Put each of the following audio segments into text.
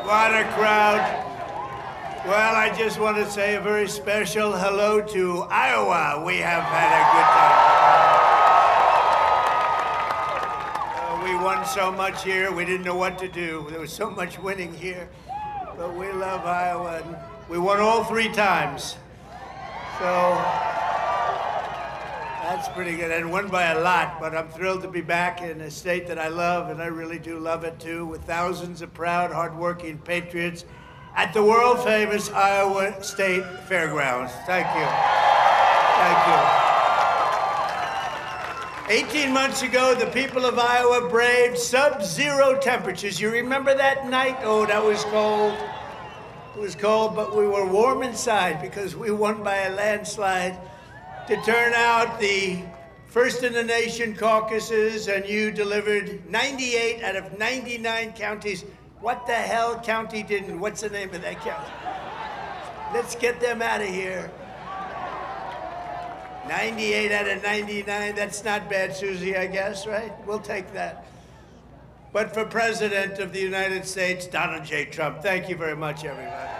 What a crowd. Well, I just want to say a very special hello to Iowa. We have had a good time. We won so much here, we didn't know what to do. There was so much winning here. But we love Iowa. And we won all 3 times. So that's pretty good. And won by a lot, but I'm thrilled to be back in a state that I love, and I really do love it too, with thousands of proud, hardworking patriots at the world-famous Iowa State Fairgrounds. Thank you. Thank you. 18 months ago, the people of Iowa braved sub-zero temperatures. You remember that night? Oh, that was cold. It was cold, but we were warm inside because we won by a landslide to turn out the first in the nation caucuses, and you delivered 98 out of 99 counties. What the hell county didn't? What's the name of that county? Let's get them out of here. 98 out of 99, that's not bad, Susie, I guess, right? We'll take that. But for President of the United States, Donald J. Trump, thank you very much, everybody.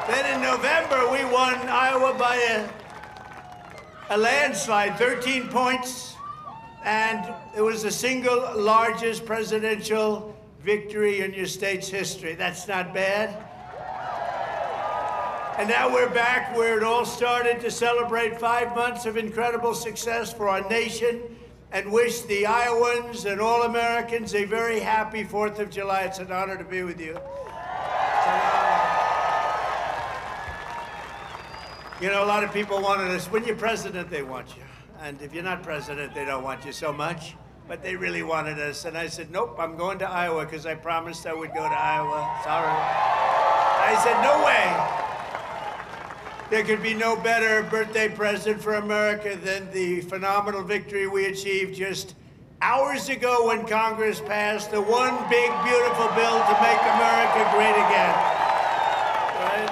Then in November, we won Iowa by a landslide, 13 points, and it was the single largest presidential victory in your state's history. That's not bad. And now we're back where it all started to celebrate 5 months of incredible success for our nation and wish the Iowans and all Americans a very happy 4th of July. It's an honor to be with you. It's an honor. You know, a lot of people wanted us, when you're president, they want you. And if you're not president, they don't want you so much. But they really wanted us. And I said, nope, I'm going to Iowa because I promised I would go to Iowa. Sorry. I said, no way. There could be no better birthday present for America than the phenomenal victory we achieved just hours ago when Congress passed the one big, beautiful bill to make America great again. Right?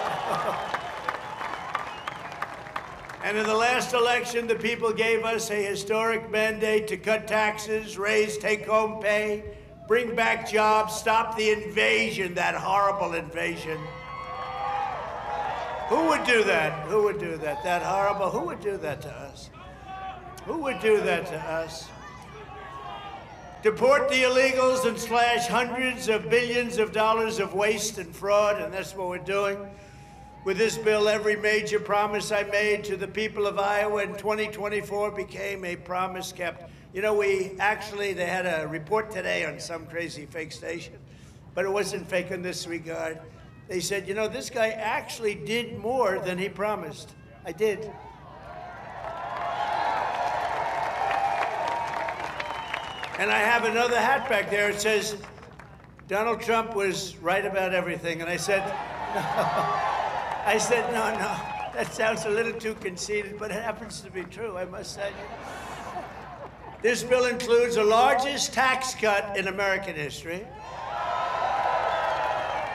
And in the last election, the people gave us a historic mandate to cut taxes, raise take-home pay, bring back jobs, stop the invasion, that horrible invasion. Who would do that? Who would do that? That horrible, who would do that to us? Who would do that to us? Deport the illegals and slash hundreds of billions of dollars of waste and fraud, and that's what we're doing. With this bill, every major promise I made to the people of Iowa in 2024 became a promise kept. You know, they had a report today on some crazy fake station, but it wasn't fake in this regard. They said, you know, this guy actually did more than he promised. I did. And I have another hat back there. It says, Donald Trump was right about everything. And I said, no, that sounds a little too conceited, but it happens to be true, I must say. This bill includes the largest tax cut in American history,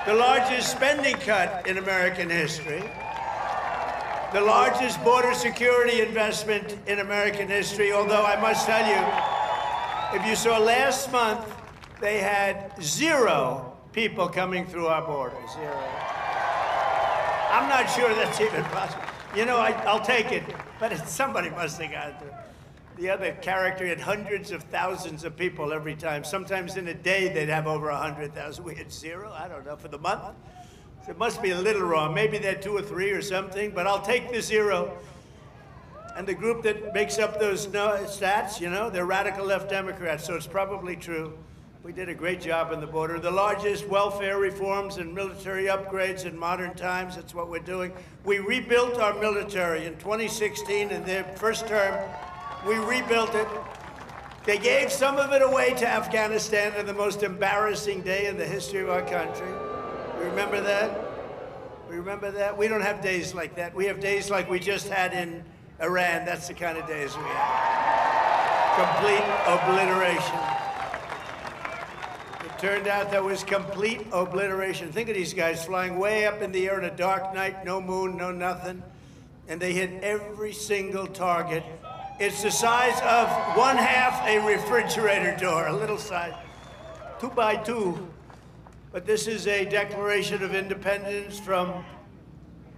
the largest spending cut in American history, the largest border security investment in American history, although I must tell you, if you saw last month, they had 0 people coming through our border, 0. I'm not sure that's even possible. You know, I'll take it, but somebody must have got it. The other character had hundreds of thousands of people every time. Sometimes in a day, they'd have over 100,000. We had 0, I don't know, for the month. So it must be a little wrong. Maybe they're 2 or 3 or something, but I'll take the 0. And the group that makes up those stats, you know, they're radical left Democrats, so it's probably true. We did a great job on the border. The largest welfare reforms and military upgrades in modern times, that's what we're doing. We rebuilt our military in 2016 in their first term. We rebuilt it. They gave some of it away to Afghanistan on the most embarrassing day in the history of our country. We remember that? We remember that? We don't have days like that. We have days like we just had in Iran. That's the kind of days we have. Complete obliteration. It turned out that was complete obliteration. Think of these guys flying way up in the air on a dark night, no moon, no nothing, and they hit every single target. It's the size of 1/2 a refrigerator door, a little size. two by two, but this is a declaration of independence from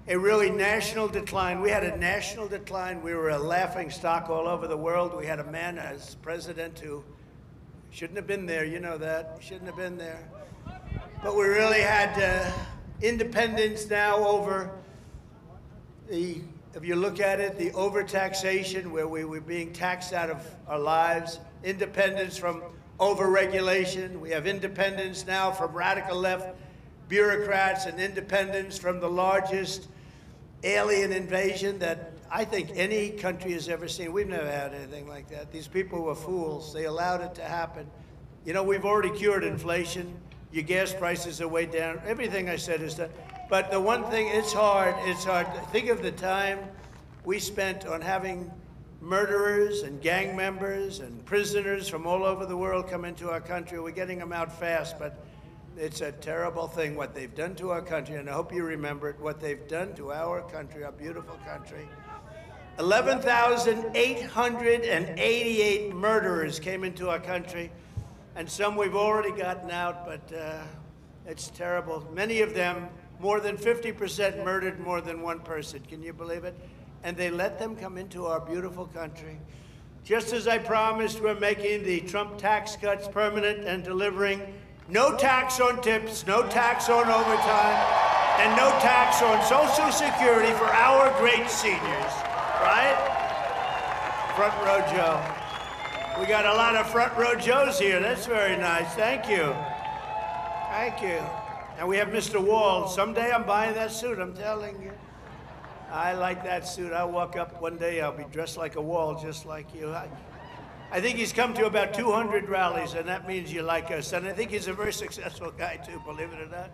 a really national decline. We had a national decline. We were a laughing stock all over the world. We had a man as president who shouldn't have been there. You know that. Shouldn't have been there. But we really had independence now over the, if you look at it, the overtaxation, where we were being taxed out of our lives. Independence from overregulation. We have independence now from radical left bureaucrats, and independence from the largest alien invasion that I think any country has ever seen. We've never had anything like that. These people were fools. They allowed it to happen. You know, we've already cured inflation. Your gas prices are way down. Everything I said is done. But the one thing, it's hard. It's hard. Think of the time we spent on having murderers and gang members and prisoners from all over the world come into our country. We're getting them out fast, but it's a terrible thing what they've done to our country, and I hope you remember it, what they've done to our country, our beautiful country. 11,888 murderers came into our country, and some we've already gotten out, but it's terrible. Many of them, more than 50%, murdered more than one person. Can you believe it? And they let them come into our beautiful country. Just as I promised, we're making the Trump tax cuts permanent and delivering no tax on tips, no tax on overtime, and no tax on Social Security for our great seniors, right? Front row Joe. We got a lot of front row Joes here. That's very nice. Thank you. Thank you. And we have Mr. Wall. Someday I'm buying that suit, I'm telling you. I like that suit. I'll walk up one day, I'll be dressed like a Wall, just like you. I think he's come to about 200 rallies, and that means you like us. And I think he's a very successful guy, too, believe it or not.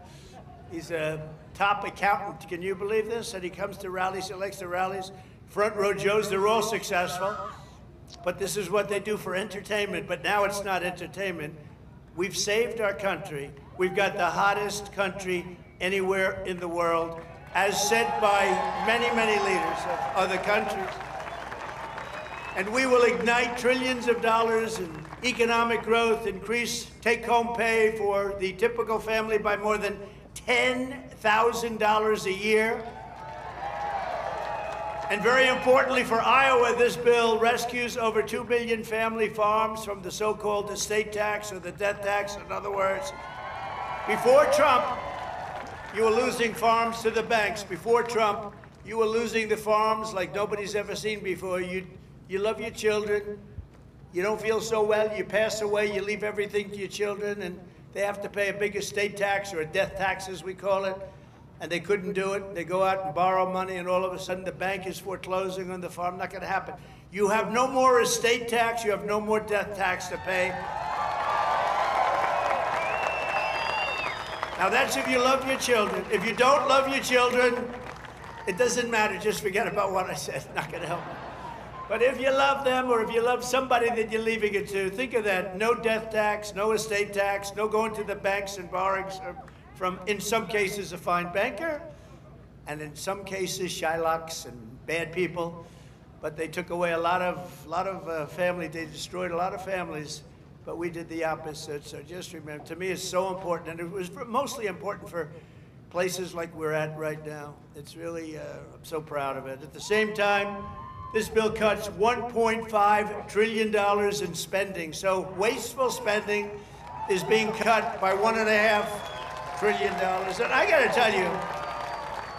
He's a top accountant. Can you believe this? And he comes to rallies, he likes the rallies. Front row Joes, they're all successful. But this is what they do for entertainment. But now it's not entertainment. We've saved our country. We've got the hottest country anywhere in the world, as said by many, many leaders of other countries. And we will ignite trillions of dollars in economic growth, increase take-home pay for the typical family by more than $10,000 a year. And very importantly for Iowa, this bill rescues over 2 million family farms from the so-called estate tax or the death tax. In other words, before Trump, you were losing farms to the banks. Before Trump, you were losing the farms like nobody's ever seen before. You love your children. You don't feel so well. You pass away. You leave everything to your children, and they have to pay a big estate tax, or a death tax, as we call it. And they couldn't do it. They go out and borrow money, and all of a sudden the bank is foreclosing on the farm. Not going to happen. You have no more estate tax. You have no more death tax to pay. Now that's if you love your children. If you don't love your children, it doesn't matter. Just forget about what I said. Not going to help. But if you love them, or if you love somebody that you're leaving it to, think of that. No death tax, no estate tax, no going to the banks and borrowing from, in some cases, a fine banker, and in some cases, Shylocks and bad people. But they took away a lot of family. They destroyed a lot of families. But we did the opposite. So just remember, to me, it's so important, and it was mostly important for places like we're at right now. It's really, I'm so proud of it. At the same time, this bill cuts $1.5 trillion in spending. So wasteful spending is being cut by $1.5 trillion. And I got to tell you,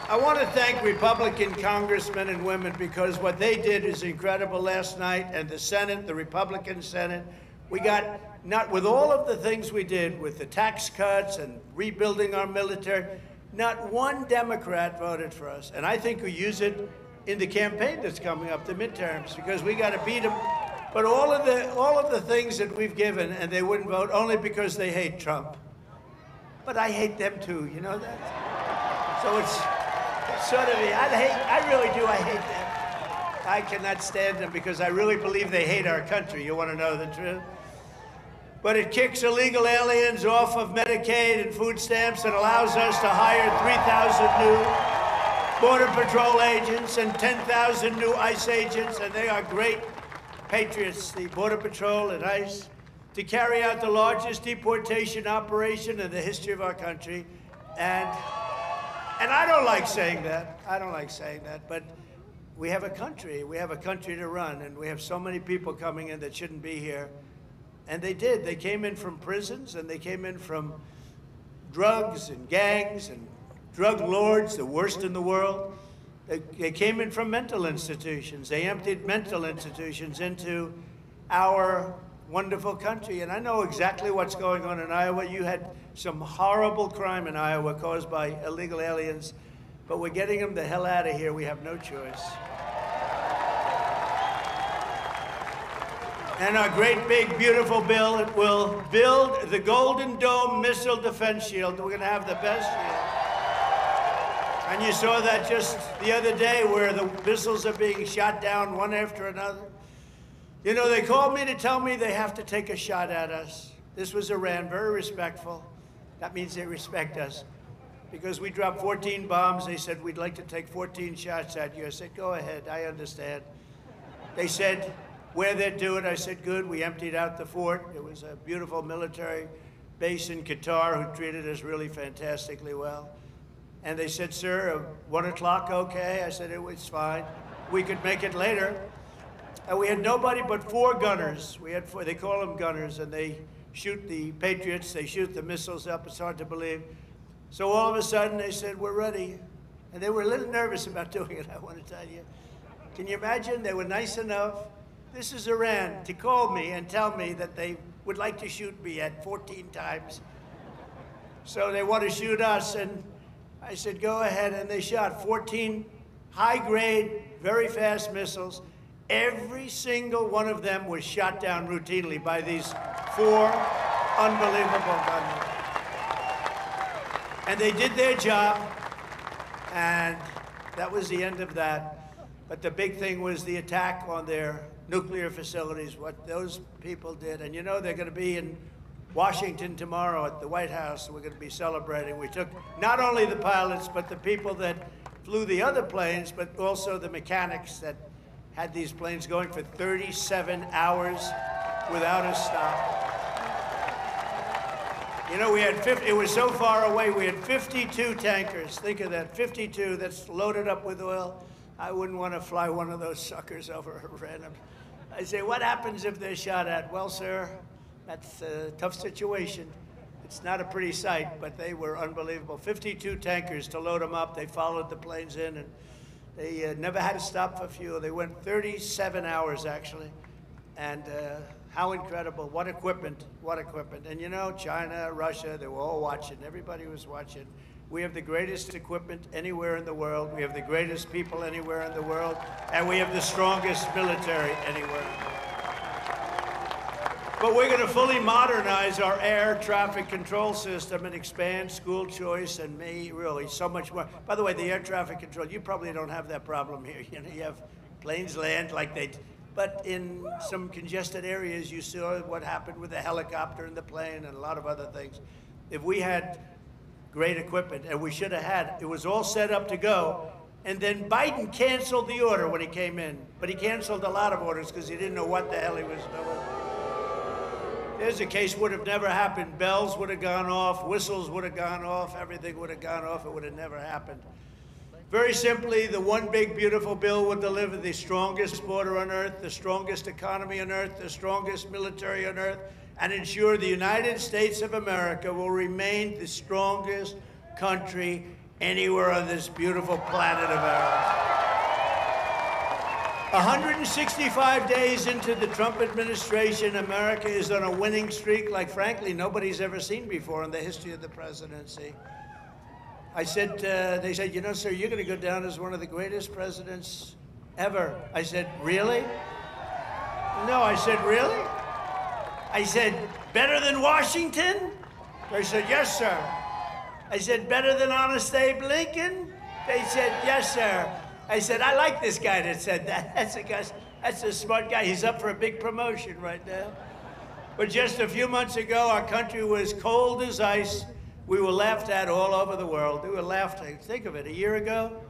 I want to thank Republican congressmen and women, because what they did is incredible last night. And the Senate, the Republican Senate, we got, not with all of the things we did with the tax cuts and rebuilding our military, not one Democrat voted for us. And I think we use it in the campaign that's coming up, the midterms, because we got to beat them. But all of the things that we've given, and they wouldn't vote only because they hate Trump. But I hate them too, you know that? So it's sort of, I really do, I hate them. I cannot stand them because I really believe they hate our country. You want to know the truth? But it kicks illegal aliens off of Medicaid and food stamps and allows us to hire 3,000 new Border Patrol agents and 10,000 new ICE agents, and they are great patriots, the Border Patrol and ICE. to carry out the largest deportation operation in the history of our country. And I don't like saying that. I don't like saying that, but we have a country. We have a country to run, and we have so many people coming in that shouldn't be here. And they did. They came in from prisons, and they came in from drugs and gangs and drug lords, the worst in the world. They came in from mental institutions. They emptied mental institutions into our wonderful country. And I know exactly what's going on in Iowa. You had some horrible crime in Iowa caused by illegal aliens, but we're getting them the hell out of here. We have no choice. And our great, big, beautiful bill, it will build the Golden Dome Missile Defense Shield. We're going to have the best shield. And you saw that just the other day where the missiles are being shot down one after another. You know, they called me to tell me they have to take a shot at us. This was Iran, very respectful. That means they respect us. Because we dropped 14 bombs, they said, we'd like to take 14 shots at you. I said, go ahead, I understand. They said, where they'd do it, I said, good. We emptied out the fort. It was a beautiful military base in Qatar who treated us really fantastically well. And they said, sir, 1 o'clock, okay? I said, it was fine. We could make it later. And we had nobody but 4 gunners. We had 4, they call them gunners, and they shoot the Patriots, they shoot the missiles up. It's hard to believe. So all of a sudden, they said, we're ready. And they were a little nervous about doing it, I want to tell you. Can you imagine? They were nice enough. This is Iran, to call me and tell me that they would like to shoot me at 14 times. So they want to shoot us, and I said, go ahead, and they shot 14 high-grade, very fast missiles. Every single one of them was shot down routinely by these 4 unbelievable gunmen. And they did their job, and that was the end of that. But the big thing was the attack on their nuclear facilities, what those people did. And you know, they're going to be in Washington tomorrow at the White House. We're going to be celebrating. We took not only the pilots, but the people that flew the other planes, but also the mechanics that had these planes going for 37 hours without a stop. You know, we had 50, it was so far away, we had 52 tankers. Think of that, 52 that's loaded up with oil. I wouldn't want to fly one of those suckers over Iran. I say, what happens if they're shot at? Well, sir, that's a tough situation. It's not a pretty sight, but they were unbelievable. 52 tankers to load them up. They followed the planes in, and they never had to stop for fuel. They went 37 hours, actually. And how incredible. What equipment, what equipment. And you know, China, Russia, they were all watching. Everybody was watching. We have the greatest equipment anywhere in the world. We have the greatest people anywhere in the world. And we have the strongest military anywhere in the world. But we're going to fully modernize our air traffic control system and expand school choice and really so much more. By the way, the air traffic control, you probably don't have that problem here. You know, you have planes land like they, but in some congested areas, you saw what happened with the helicopter and the plane and a lot of other things. If we had great equipment, and we should have had, it was all set up to go, and then Biden canceled the order when he came in, but he canceled a lot of orders because he didn't know what the hell he was doing. There's a case would have never happened. Bells would have gone off, whistles would have gone off, everything would have gone off. It would have never happened. Very simply, the one big, beautiful bill would deliver the strongest border on earth, the strongest economy on earth, the strongest military on earth, and ensure the United States of America will remain the strongest country anywhere on this beautiful planet of ours. 165 days into the Trump administration, America is on a winning streak like, frankly, nobody's ever seen before in the history of the presidency. I said, they said, you know, sir, you're going to go down as one of the greatest presidents ever. I said, really? No, I said, really? I said, better than Washington? They said, yes, sir. I said, better than Honest Abe Lincoln? They said, yes, sir. I said, I like this guy that said that. That's a smart guy. He's up for a big promotion right now. But just a few months ago, our country was cold as ice. We were laughed at all over the world. We were laughed at. Think of it, a year ago,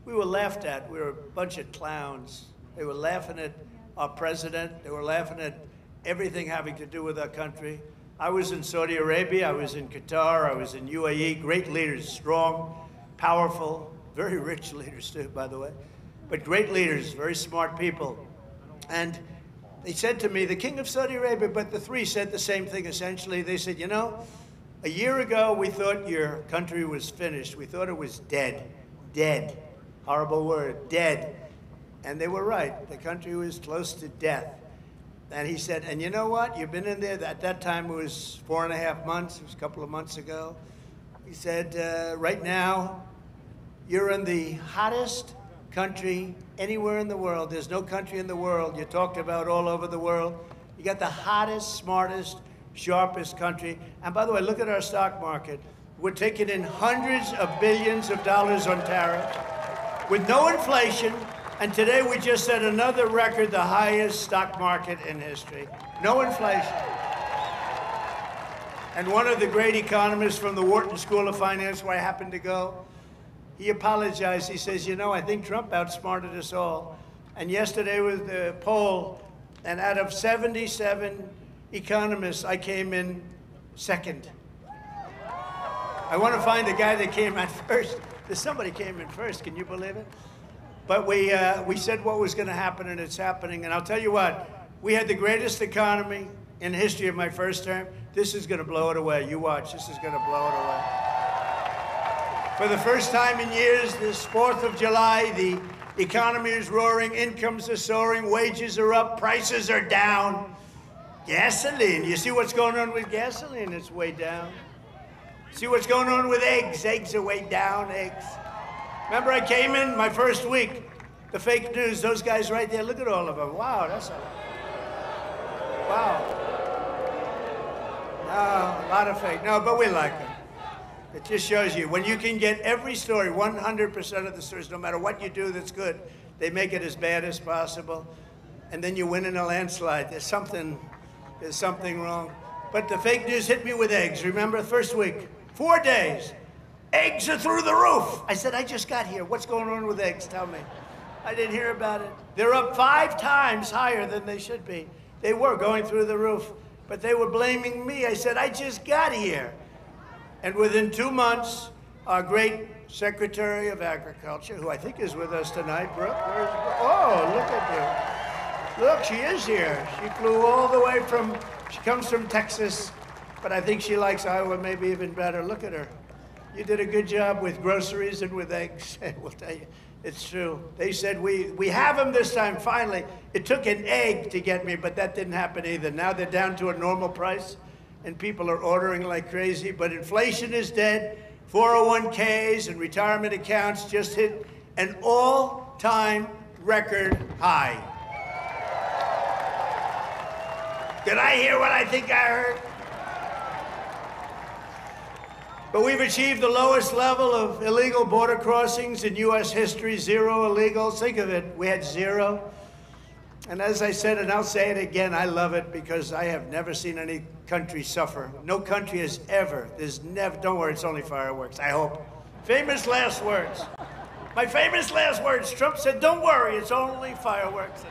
we were laughed at. We were a bunch of clowns. They were laughing at our president. They were laughing at everything having to do with our country. I was in Saudi Arabia, I was in Qatar, I was in UAE, great leaders, strong, powerful, very rich leaders too, by the way, but great leaders, very smart people. And they said to me, the king of Saudi Arabia, but the three said the same thing essentially. They said, you know, a year ago we thought your country was finished. We thought it was dead. Dead. Horrible word, dead. And they were right. The country was close to death. And he said, and you know what? You've been in there. At that time, it was 4.5 months. It was a couple of months ago. He said, right now, you're in the hottest country anywhere in the world. There's no country in the world. You talked about all over the world. You got the hottest, smartest, sharpest country. And by the way, look at our stock market. We're taking in hundreds of billions of dollars on tariffs with no inflation. And today we just set another record, the highest stock market in history. No inflation. And one of the great economists from the Wharton School of Finance, where I happened to go, he apologized. He says, you know, I think Trump outsmarted us all. And yesterday was the poll, and out of 77 economists, I came in second. I want to find the guy that came in first. Somebody came in first, can you believe it? But we said what was going to happen, and it's happening. And I'll tell you what, we had the greatest economy in the history of my first term. This is going to blow it away. You watch, this is going to blow it away. For the first time in years, this 4th of July, the economy is roaring, incomes are soaring, wages are up, prices are down. Gasoline, you see what's going on with gasoline? It's way down. See what's going on with eggs? Eggs are way down, eggs. Remember I came in my first week, the fake news, those guys right there, look at all of them. Wow, that's a, wow. No, a lot of fake, no, but we like them. It just shows you, when you can get every story, 100% of the stories, no matter what you do that's good, they make it as bad as possible, and then you win in a landslide. There's something wrong. But the fake news hit me with eggs. Remember, first week, 4 days. Eggs are through the roof. I said, I just got here. What's going on with eggs? Tell me. I didn't hear about it. They're up 5 times higher than they should be. They were going through the roof, but they were blaming me. I said, I just got here. And within 2 months, our great Secretary of Agriculture, who I think is with us tonight, Brooke, where's Brooke? Oh, look at you. Look, she is here. She flew all the way from, she comes from Texas, but I think she likes Iowa maybe even better. Look at her. You did a good job with groceries and with eggs. We'll tell you, it's true. They said, we have them this time, finally. It took an egg to get me, but that didn't happen either. Now they're down to a normal price, and people are ordering like crazy, but inflation is dead. 401ks and retirement accounts just hit an all-time record high. Did I hear what I think I heard? But we've achieved the lowest level of illegal border crossings in U.S. history, 0 illegals. Think of it, we had 0. And as I said, and I'll say it again, I love it because I have never seen any country suffer. No country has ever, there's never, don't worry, it's only fireworks, I hope. Famous last words. My famous last words, Trump said, don't worry, it's only fireworks.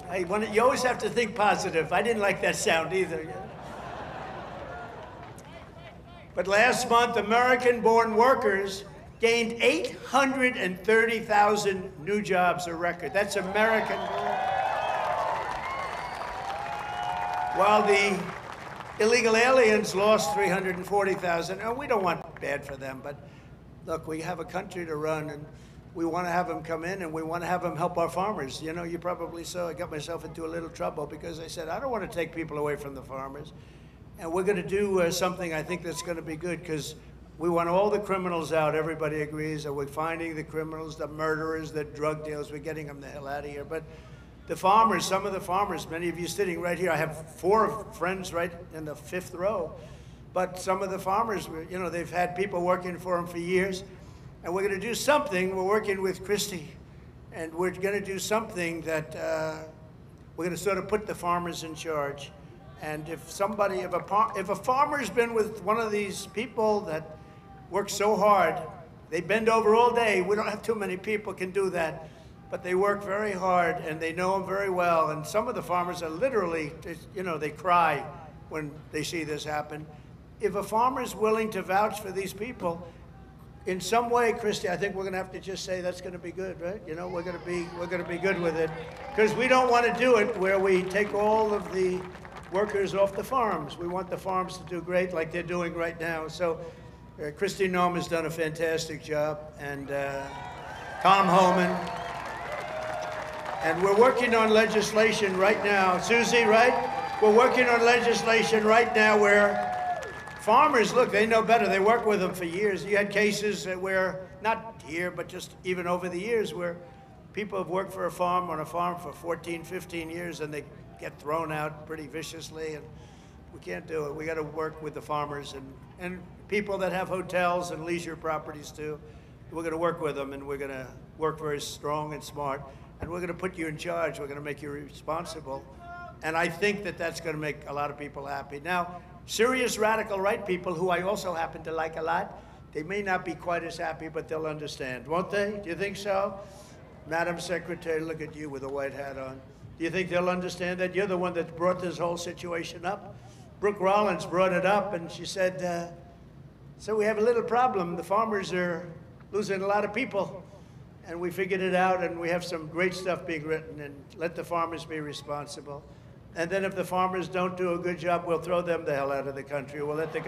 Hey, you always have to think positive. I didn't like that sound either. But last month, American-born workers gained 830,000 new jobs, a record. That's American-born. While the illegal aliens lost 340,000. And we don't want bad for them, but look, we have a country to run, and we want to have them come in, and we want to have them help our farmers. You know, you probably saw I got myself into a little trouble because I said, I don't want to take people away from the farmers. And we're going to do something I think that's going to be good because we want all the criminals out. Everybody agrees that we're finding the criminals, the murderers, the drug dealers. We're getting them the hell out of here. But the farmers, some of the farmers, many of you sitting right here, I have 4 friends right in the 5th row. But some of the farmers, you know, they've had people working for them for years. And we're going to do something. We're working with Christie. And we're going to do something that we're going to sort of put the farmers in charge. And if somebody, if a farmer's been with one of these people that work so hard, they bend over all day, we don't have too many people can do that. but they work very hard and they know them very well. And some of the farmers are literally, they cry when they see this happen. If a farmer is willing to vouch for these people, in some way, Christy, I think we're going to have to just say that's going to be good, right? We're going to be good with it, because we don't want to do it where we take all of the workers off the farms. We want the farms to do great, like they're doing right now. So, Christy Noem has done a fantastic job, and Tom Homan, and we're working on legislation right now. Susie, right? We're working on legislation right now where farmers, look, they know better. They work with them for years. You had cases where, not here, but just even over the years, where people have worked for on a farm for 14, 15 years, and they get thrown out pretty viciously, and we can't do it. We got to work with the farmers and people that have hotels and leisure properties too. We're going to work with them, and we're going to work very strong and smart, and we're going to put you in charge. We're going to make you responsible, and I think that that's going to make a lot of people happy. Now, serious radical right people, who I also happen to like a lot, they may not be quite as happy, but they'll understand, won't they? Do you think so? Madam Secretary, look at you with a white hat on. Do you think they'll understand that? You're the one that brought this whole situation up. Brooke Rollins brought it up, and she said, so we have a little problem. The farmers are losing a lot of people, and we figured it out, and we have some great stuff being written, and let the farmers be responsible. And then if the farmers don't do a good job, we'll throw them the hell out of the country. We'll let the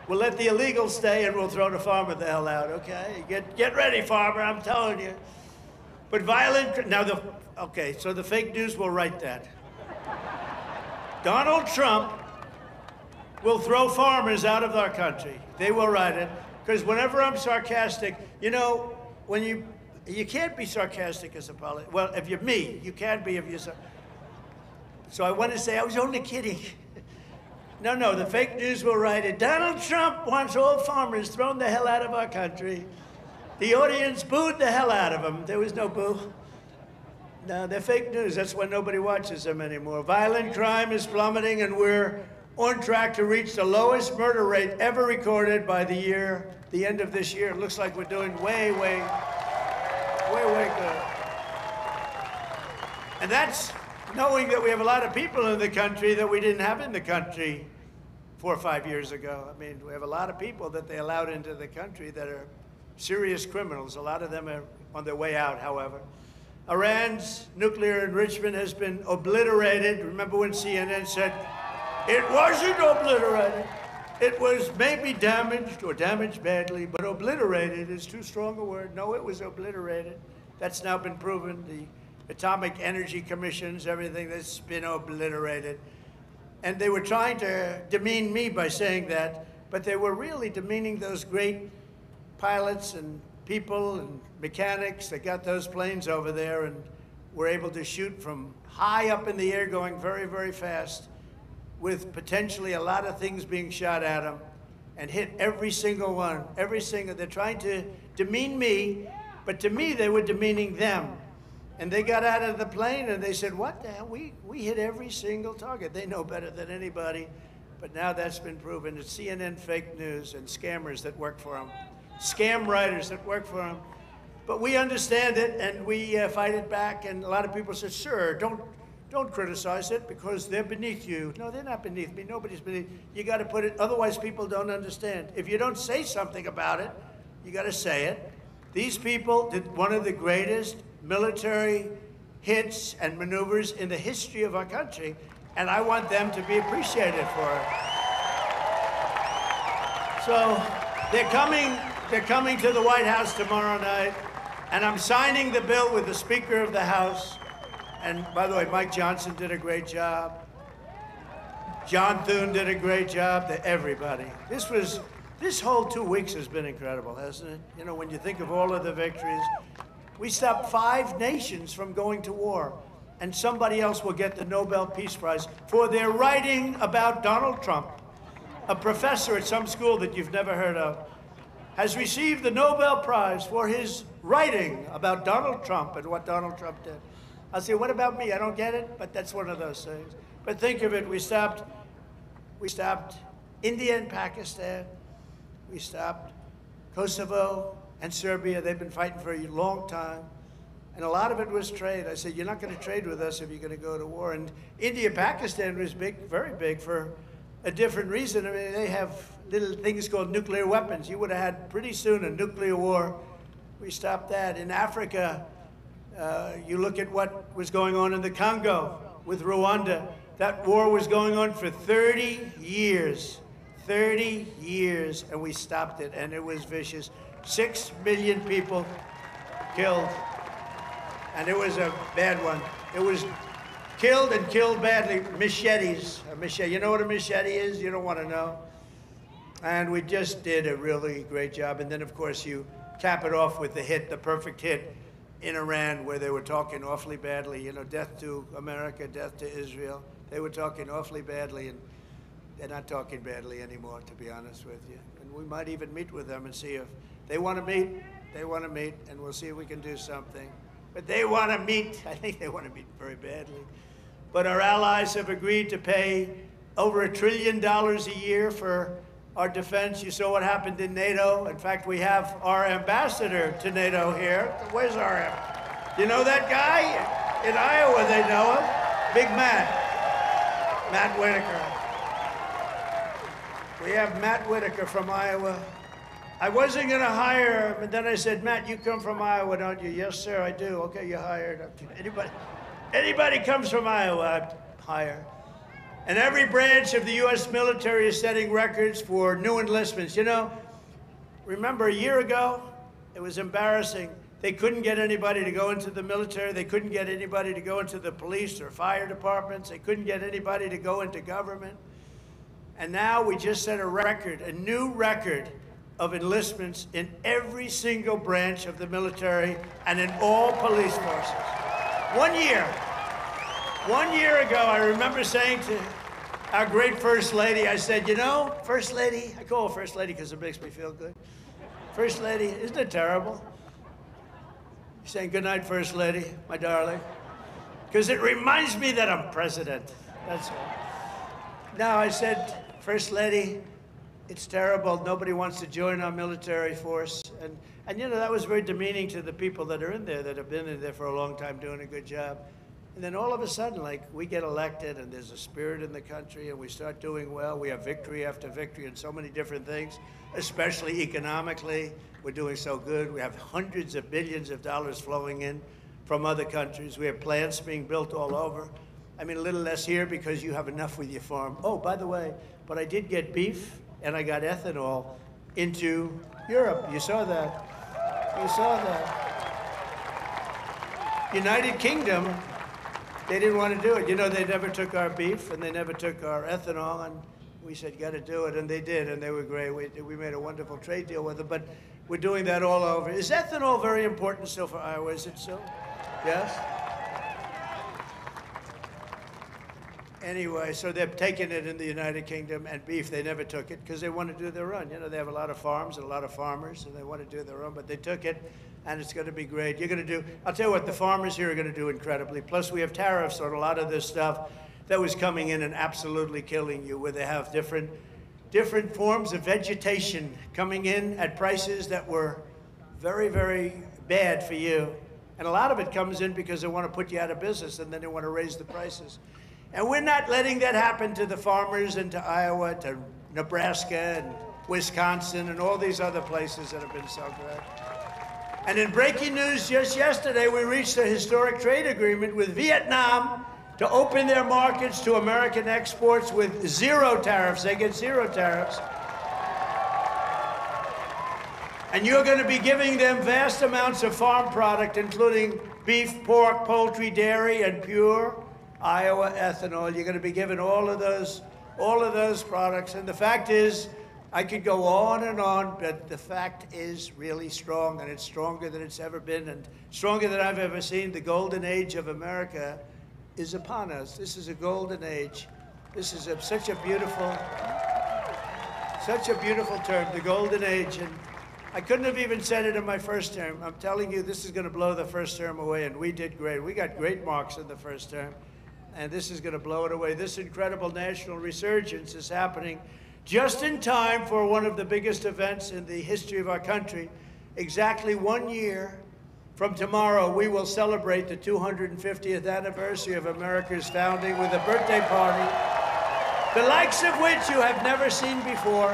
illegals stay, and we'll throw the farmer the hell out, okay? Get ready, farmer, I'm telling you. But okay, so the fake news will write that. Donald Trump will throw farmers out of our country. They will write it, because whenever I'm sarcastic, when you can't be sarcastic as a politician. Well, if you're me, you can be if you're sarcastic. So I want to say I was only kidding. No, the fake news will write it. Donald Trump wants all farmers thrown the hell out of our country. The audience booed the hell out of him. There was no boo. No, they're fake news. That's why nobody watches them anymore. Violent crime is plummeting, and we're on track to reach the lowest murder rate ever recorded by the end of this year. It looks like we're doing way good. And that's knowing that we have a lot of people in the country that we didn't have in the country 4 or 5 years ago. I mean, we have a lot of people that they allowed into the country that are serious criminals. A lot of them are on their way out, however. Iran's nuclear enrichment has been obliterated. Remember when CNN said, it wasn't obliterated. It was maybe damaged or damaged badly, but obliterated is too strong a word. No, it was obliterated. That's now been proven. The Atomic Energy Commissions, everything that's been obliterated. And they were trying to demean me by saying that, but they were really demeaning those great pilots and people and mechanics that got those planes over there and were able to shoot from high up in the air going very, very fast with potentially a lot of things being shot at them and hit every single one, they're trying to demean me, but to me they were demeaning them. And they got out of the plane and they said, what the hell, we hit every single target. They know better than anybody, but now that's been proven. It's CNN fake news and scammers that work for them. Scam writers that work for them. But we understand it, and we fight it back, and a lot of people say, sir, don't criticize it because they're beneath you. No, they're not beneath me. Nobody's beneath. You got to put it, otherwise people don't understand. If you don't say something about it, you got to say it. These people did one of the greatest military hits and maneuvers in the history of our country, and I want them to be appreciated for it. So they're coming to the White House tomorrow night, and I'm signing the bill with the Speaker of the House. And by the way, Mike Johnson did a great job. John Thune did a great job. Everybody. This whole 2 weeks has been incredible, hasn't it? You know, when you think of all of the victories. We stopped 5 nations from going to war, and somebody else will get the Nobel Peace Prize for their writing about Donald Trump. A professor at some school that you've never heard of has received the Nobel Prize for his writing about Donald Trump and what Donald Trump did. I say, what about me? I don't get it, but that's one of those things. But think of it, we stopped India and Pakistan, we stopped Kosovo and Serbia. They've been fighting for a long time. And a lot of it was trade. I said, you're not going to trade with us if you're going to go to war. And India, Pakistan was big, very big, for a different reason. I mean, they have little things called nuclear weapons. You would have had pretty soon a nuclear war. We stopped that. In Africa, you look at what was going on in the Congo with Rwanda. That war was going on for 30 years. 30 years, and we stopped it, and it was vicious. 6 million people killed, and it was a bad one. It was killed and killed badly. Machetes. A machete. You know what a machete is? You don't want to know. And we just did a really great job. And then, of course, you cap it off with the hit, the perfect hit in Iran, where they were talking awfully badly. You know, death to America, death to Israel. They were talking awfully badly, and they're not talking badly anymore, to be honest with you. And we might even meet with them and see if they want to meet. They want to meet, and we'll see if we can do something. But they want to meet. I think they want to meet very badly. But our allies have agreed to pay over $1 trillion a year for our defense. You saw what happened in NATO. In fact, we have our ambassador to NATO here. Where's our You know that guy? In Iowa, they know him. Big Matt Whitaker. We have Matt Whitaker from Iowa. I wasn't going to hire him, and then I said, Matt, you come from Iowa, don't you? Yes, sir, I do. Okay, you're hired. Anybody comes from Iowa, I hire. And every branch of the U.S. military is setting records for new enlistments. You know, remember a year ago, it was embarrassing. They couldn't get anybody to go into the military. They couldn't get anybody to go into the police or fire departments. They couldn't get anybody to go into government. And now we just set a record, a new record of enlistments in every single branch of the military and in all police forces. 1 year. 1 year ago, I remember saying to our great First Lady, I said, you know, First Lady, I call her First Lady because it makes me feel good. First Lady, isn't it terrible? You're saying, good night, First Lady, my darling. Because it reminds me that I'm president. That's all. Now, I said, First Lady, it's terrible. Nobody wants to join our military force. And you know, that was very demeaning to the people that are in there, that have been in there for a long time doing a good job. And then all of a sudden, like, we get elected and there's a spirit in the country and we start doing well. We have victory after victory in so many different things, especially economically. We're doing so good. We have hundreds of billions of dollars flowing in from other countries. We have plants being built all over. I mean, a little less here because you have enough with your farm. Oh, by the way, but I did get beef and I got ethanol into Europe. You saw that. You saw that. United Kingdom, they didn't want to do it. You know, they never took our beef and they never took our ethanol, and we said, got to do it, and they did, and they were great. We made a wonderful trade deal with them, but we're doing that all over. Is ethanol very important still for Iowa? Is it so? Yes? Anyway, so they're taking it in the United Kingdom, and beef, they never took it because they want to do their own. You know, they have a lot of farms and a lot of farmers, and they want to do their own, but they took it, and it's going to be great. You're going to do, I'll tell you what, the farmers here are going to do incredibly. Plus, we have tariffs on a lot of this stuff that was coming in and absolutely killing you, where they have different forms of vegetation coming in at prices that were very, very bad for you. And a lot of it comes in because they want to put you out of business, and then they want to raise the prices. And we're not letting that happen to the farmers and to Iowa, to Nebraska and Wisconsin and all these other places that have been so good. And in breaking news just yesterday, we reached a historic trade agreement with Vietnam to open their markets to American exports with zero tariffs. They get zero tariffs. And you're going to be giving them vast amounts of farm product, including beef, pork, poultry, dairy, and pure Iowa ethanol. You're going to be given all of those products. And the fact is, I could go on, but the fact is really strong, and it's stronger than it's ever been, and stronger than I've ever seen. The golden age of America is upon us. This is a golden age. This is such a beautiful term, the golden age. And I couldn't have even said it in my first term. I'm telling you, this is going to blow the first term away, and we did great. We got great marks in the first term. And this is going to blow it away. This incredible national resurgence is happening just in time for one of the biggest events in the history of our country. Exactly 1 year From tomorrow, we will celebrate the 250th anniversary of America's founding with a birthday party, the likes of which you have never seen before.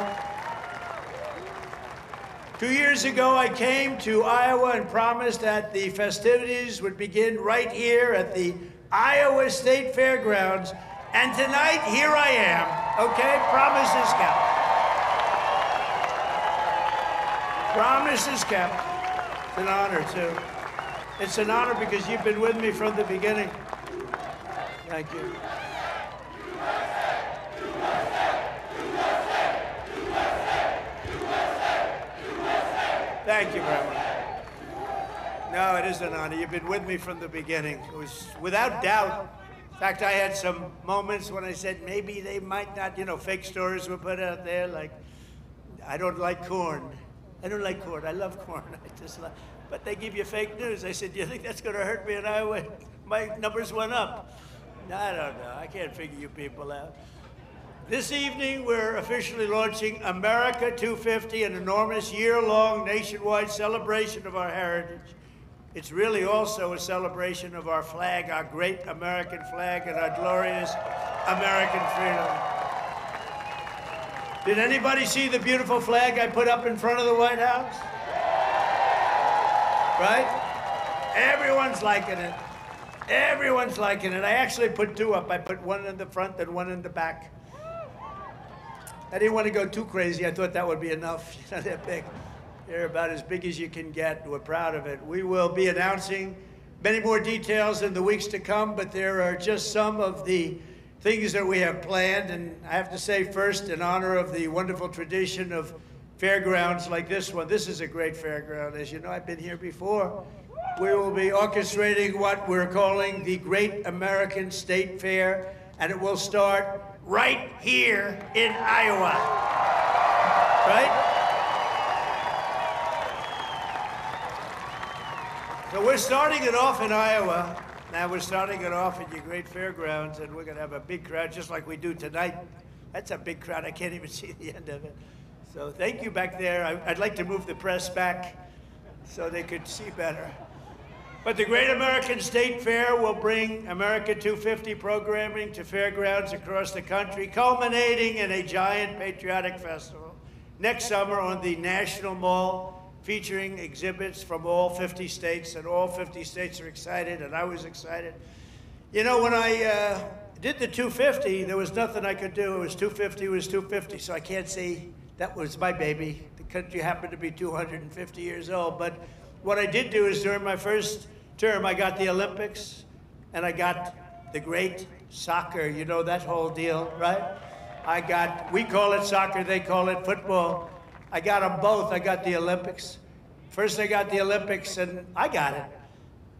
2 years ago, I came to Iowa and promised that the festivities would begin right here at the Iowa State Fairgrounds. And tonight, here I am, okay? Promises kept. Promises kept. It's an honor, too. It's an honor because you've been with me from the beginning. Thank you. Thank you very much. No, it is an honor. You've been with me from the beginning. It was without doubt. In fact, I had some moments when I said maybe they might not, you know, fake stories were put out there like, I don't like corn. I don't like corn. I love corn. I just love, but they give you fake news. I said, do you think that's going to hurt me in Iowa? My numbers went up. I don't know. I can't figure you people out. This evening, we're officially launching America 250, an enormous year-long nationwide celebration of our heritage. It's really also a celebration of our flag, our great American flag, and our glorious American freedom. Did anybody see the beautiful flag I put up in front of the White House? Right? Everyone's liking it. Everyone's liking it. I actually put two up. I put one in the front and one in the back. I didn't want to go too crazy. I thought that would be enough. You know, they're big. They're about as big as you can get. We're proud of it. We will be announcing many more details in the weeks to come, but there are just some of the things that we have planned. And I have to say first, in honor of the wonderful tradition of fairgrounds like this one, this is a great fairground. As you know, I've been here before. We will be orchestrating what we're calling the Great American State Fair, and it will start right here in Iowa, right? So we're starting it off in Iowa. Now we're starting it off at your great fairgrounds, and we're gonna have a big crowd just like we do tonight. That's a big crowd. I can't even see the end of it. So thank you back there. I'd like to move the press back so they could see better. But the Great American State Fair will bring America 250 programming to fairgrounds across the country, culminating in a giant patriotic festival next summer on the National Mall, featuring exhibits from all 50 states, and all 50 states are excited, and I was excited. You know, when I did the 250, there was nothing I could do. It was 250, it was 250, so I can't say that was my baby. The country happened to be 250 years old, but what I did do is during my first term, I got the Olympics and I got the great soccer, you know, that whole deal, right? I got, we call it soccer, they call it football. I got them both. I got the Olympics. First I got the Olympics and I got it.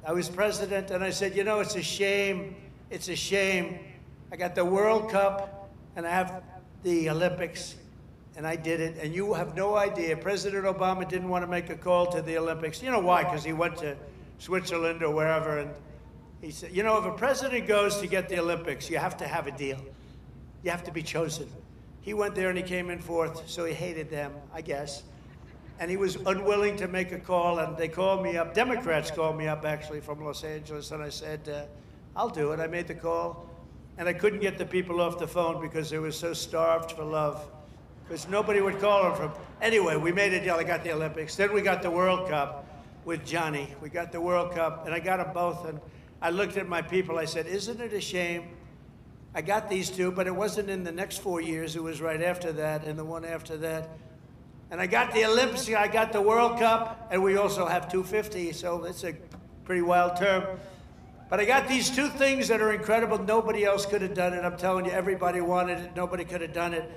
I was president and I said, you know, it's a shame. It's a shame. I got the World Cup and I have the Olympics. And I did it, and you have no idea. President Obama didn't want to make a call to the Olympics. You know why? Because he went to Switzerland or wherever, and he said, you know, if a president goes to get the Olympics, you have to have a deal. You have to be chosen. He went there and he came in fourth, so he hated them, I guess. And he was unwilling to make a call, and they called me up. Democrats called me up, actually, from Los Angeles, and I said, I'll do it. I made the call, and I couldn't get the people off the phone because they were so starved for love. Because nobody would call him from. Anyway, we made a deal. I got the Olympics. Then we got the World Cup with Johnny. We got the World Cup, and I got them both. And I looked at my people. I said, isn't it a shame? I got these two, but it wasn't in the next 4 years. It was right after that and the one after that. And I got the Olympics. I got the World Cup, and we also have 250, so it's a pretty wild term. But I got these two things that are incredible. Nobody else could have done it. I'm telling you, everybody wanted it. Nobody could have done it.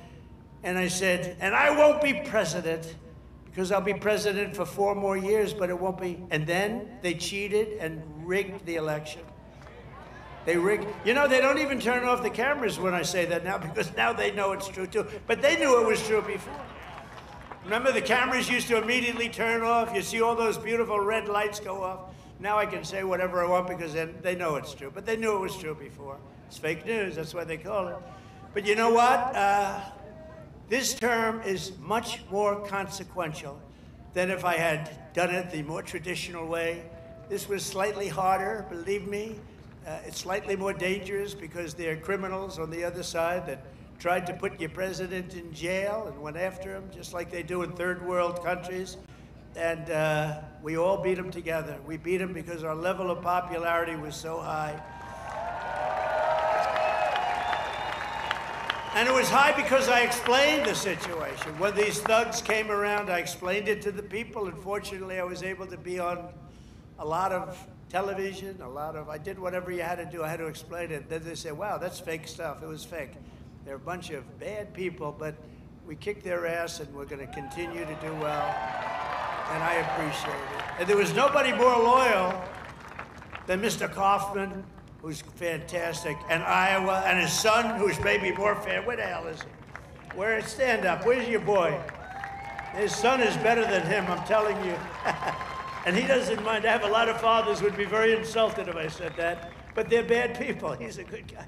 And I said, and I won't be president because I'll be president for 4 more years, but it won't be. And then they cheated and rigged the election. They rigged. You know, they don't even turn off the cameras when I say that now because now they know it's true too. But they knew it was true before. Remember, the cameras used to immediately turn off. You see all those beautiful red lights go off. Now I can say whatever I want because then they know it's true. But they knew it was true before. It's fake news. That's why they call it. But you know what? This term is much more consequential than if I had done it the more traditional way, This was slightly harder, believe me. It's slightly more dangerous because there are criminals on the other side that tried to put your president in jail and went after him, just like they do in third world countries. And we all beat him together. We beat him because our level of popularity was so high. And it was high because I explained the situation. When these thugs came around, I explained it to the people. And fortunately, I was able to be on a lot of television, I did whatever you had to do. I had to explain it. Then they said, wow, that's fake stuff. It was fake. They're a bunch of bad people, but we kicked their ass and we're going to continue to do well. And I appreciate it. And there was nobody more loyal than Mr. Kaufman, who's fantastic, and Iowa, and his son, who's maybe more fair. Where the hell is he? Stand up. Where's your boy? His son is better than him, I'm telling you. And he doesn't mind. I have a lot of fathers who would be very insulted if I said that, but they're bad people. He's a good guy.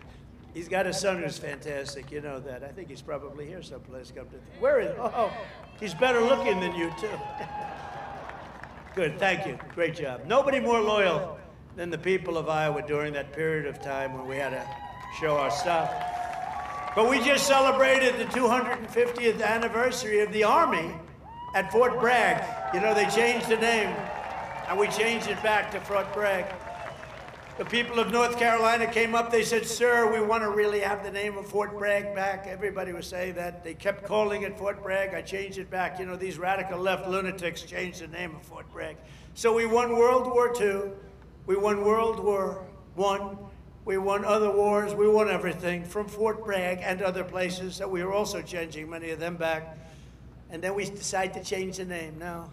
He's got a son who's fantastic, you know that. I think he's probably here someplace. Where is he? Oh, he's better looking than you, too. Good, thank you. Great job. Nobody more loyal than the people of Iowa during that period of time when we had to show our stuff. But we just celebrated the 250th anniversary of the Army at Fort Bragg. You know, they changed the name, and we changed it back to Fort Bragg. The people of North Carolina came up, they said, sir, we want to really have the name of Fort Bragg back. Everybody was saying that. They kept calling it Fort Bragg. I changed it back. You know, these radical left lunatics changed the name of Fort Bragg. So we won World War II. We won World War I. We won other wars. We won everything from Fort Bragg and other places. So we were also changing many of them back. And then we decided to change the name. Now,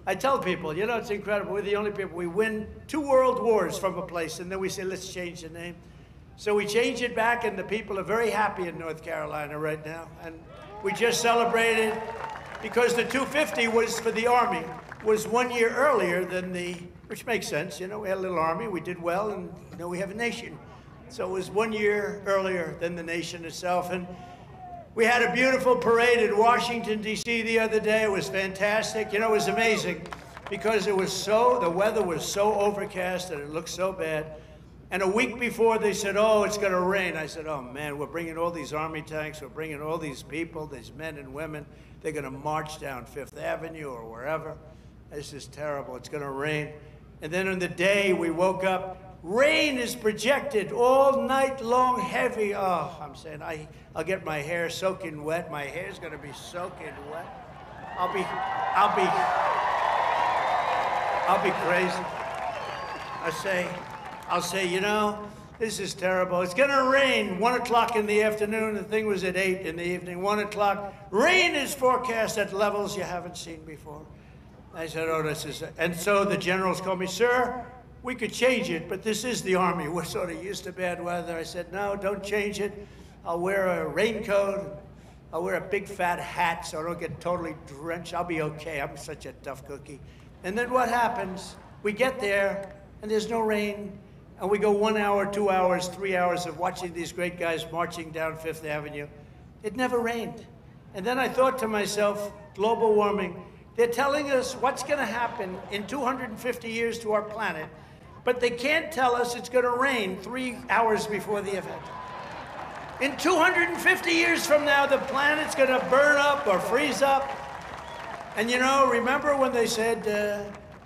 I tell people, you know, it's incredible. We're the only people. We win 2 world wars from a place, and then we say, let's change the name. So we change it back, and the people are very happy in North Carolina right now. And we just celebrated, because the 250 was for the Army, was 1 year earlier than the, which makes sense. You know, we had a little Army, we did well, and now we have a nation. So it was 1 year earlier than the nation itself. And we had a beautiful parade in Washington, D.C. the other day. It was fantastic. You know, it was amazing because it was the weather was so overcast and it looked so bad. And a week before they said, oh, it's going to rain. I said, oh man, we're bringing all these Army tanks. We're bringing all these people, these men and women. They're going to march down Fifth Avenue or wherever. This is terrible. It's going to rain. And then on the day we woke up, rain is projected all night long, heavy. Oh, I'm saying, I'll get my hair soaking wet. My hair's gonna be soaking wet. I'll be crazy. I'll say, you know, this is terrible. It's gonna rain 1 o'clock in the afternoon. The thing was at 8 in the evening, 1 o'clock. Rain is forecast at levels you haven't seen before. I said, oh, this is it. And so the generals called me, sir, we could change it, but this is the Army. We're sort of used to bad weather. I said, no, don't change it. I'll wear a raincoat. I'll wear a big fat hat so I don't get totally drenched. I'll be okay. I'm such a tough cookie. And then what happens? We get there, and there's no rain, and we go 1 hour, 2 hours, 3 hours of watching these great guys marching down Fifth Avenue. It never rained. And then I thought to myself, global warming. They're telling us what's going to happen in 250 years to our planet, but they can't tell us it's going to rain 3 hours before the event. In 250 years from now, the planet's going to burn up or freeze up. And you know, remember when they said,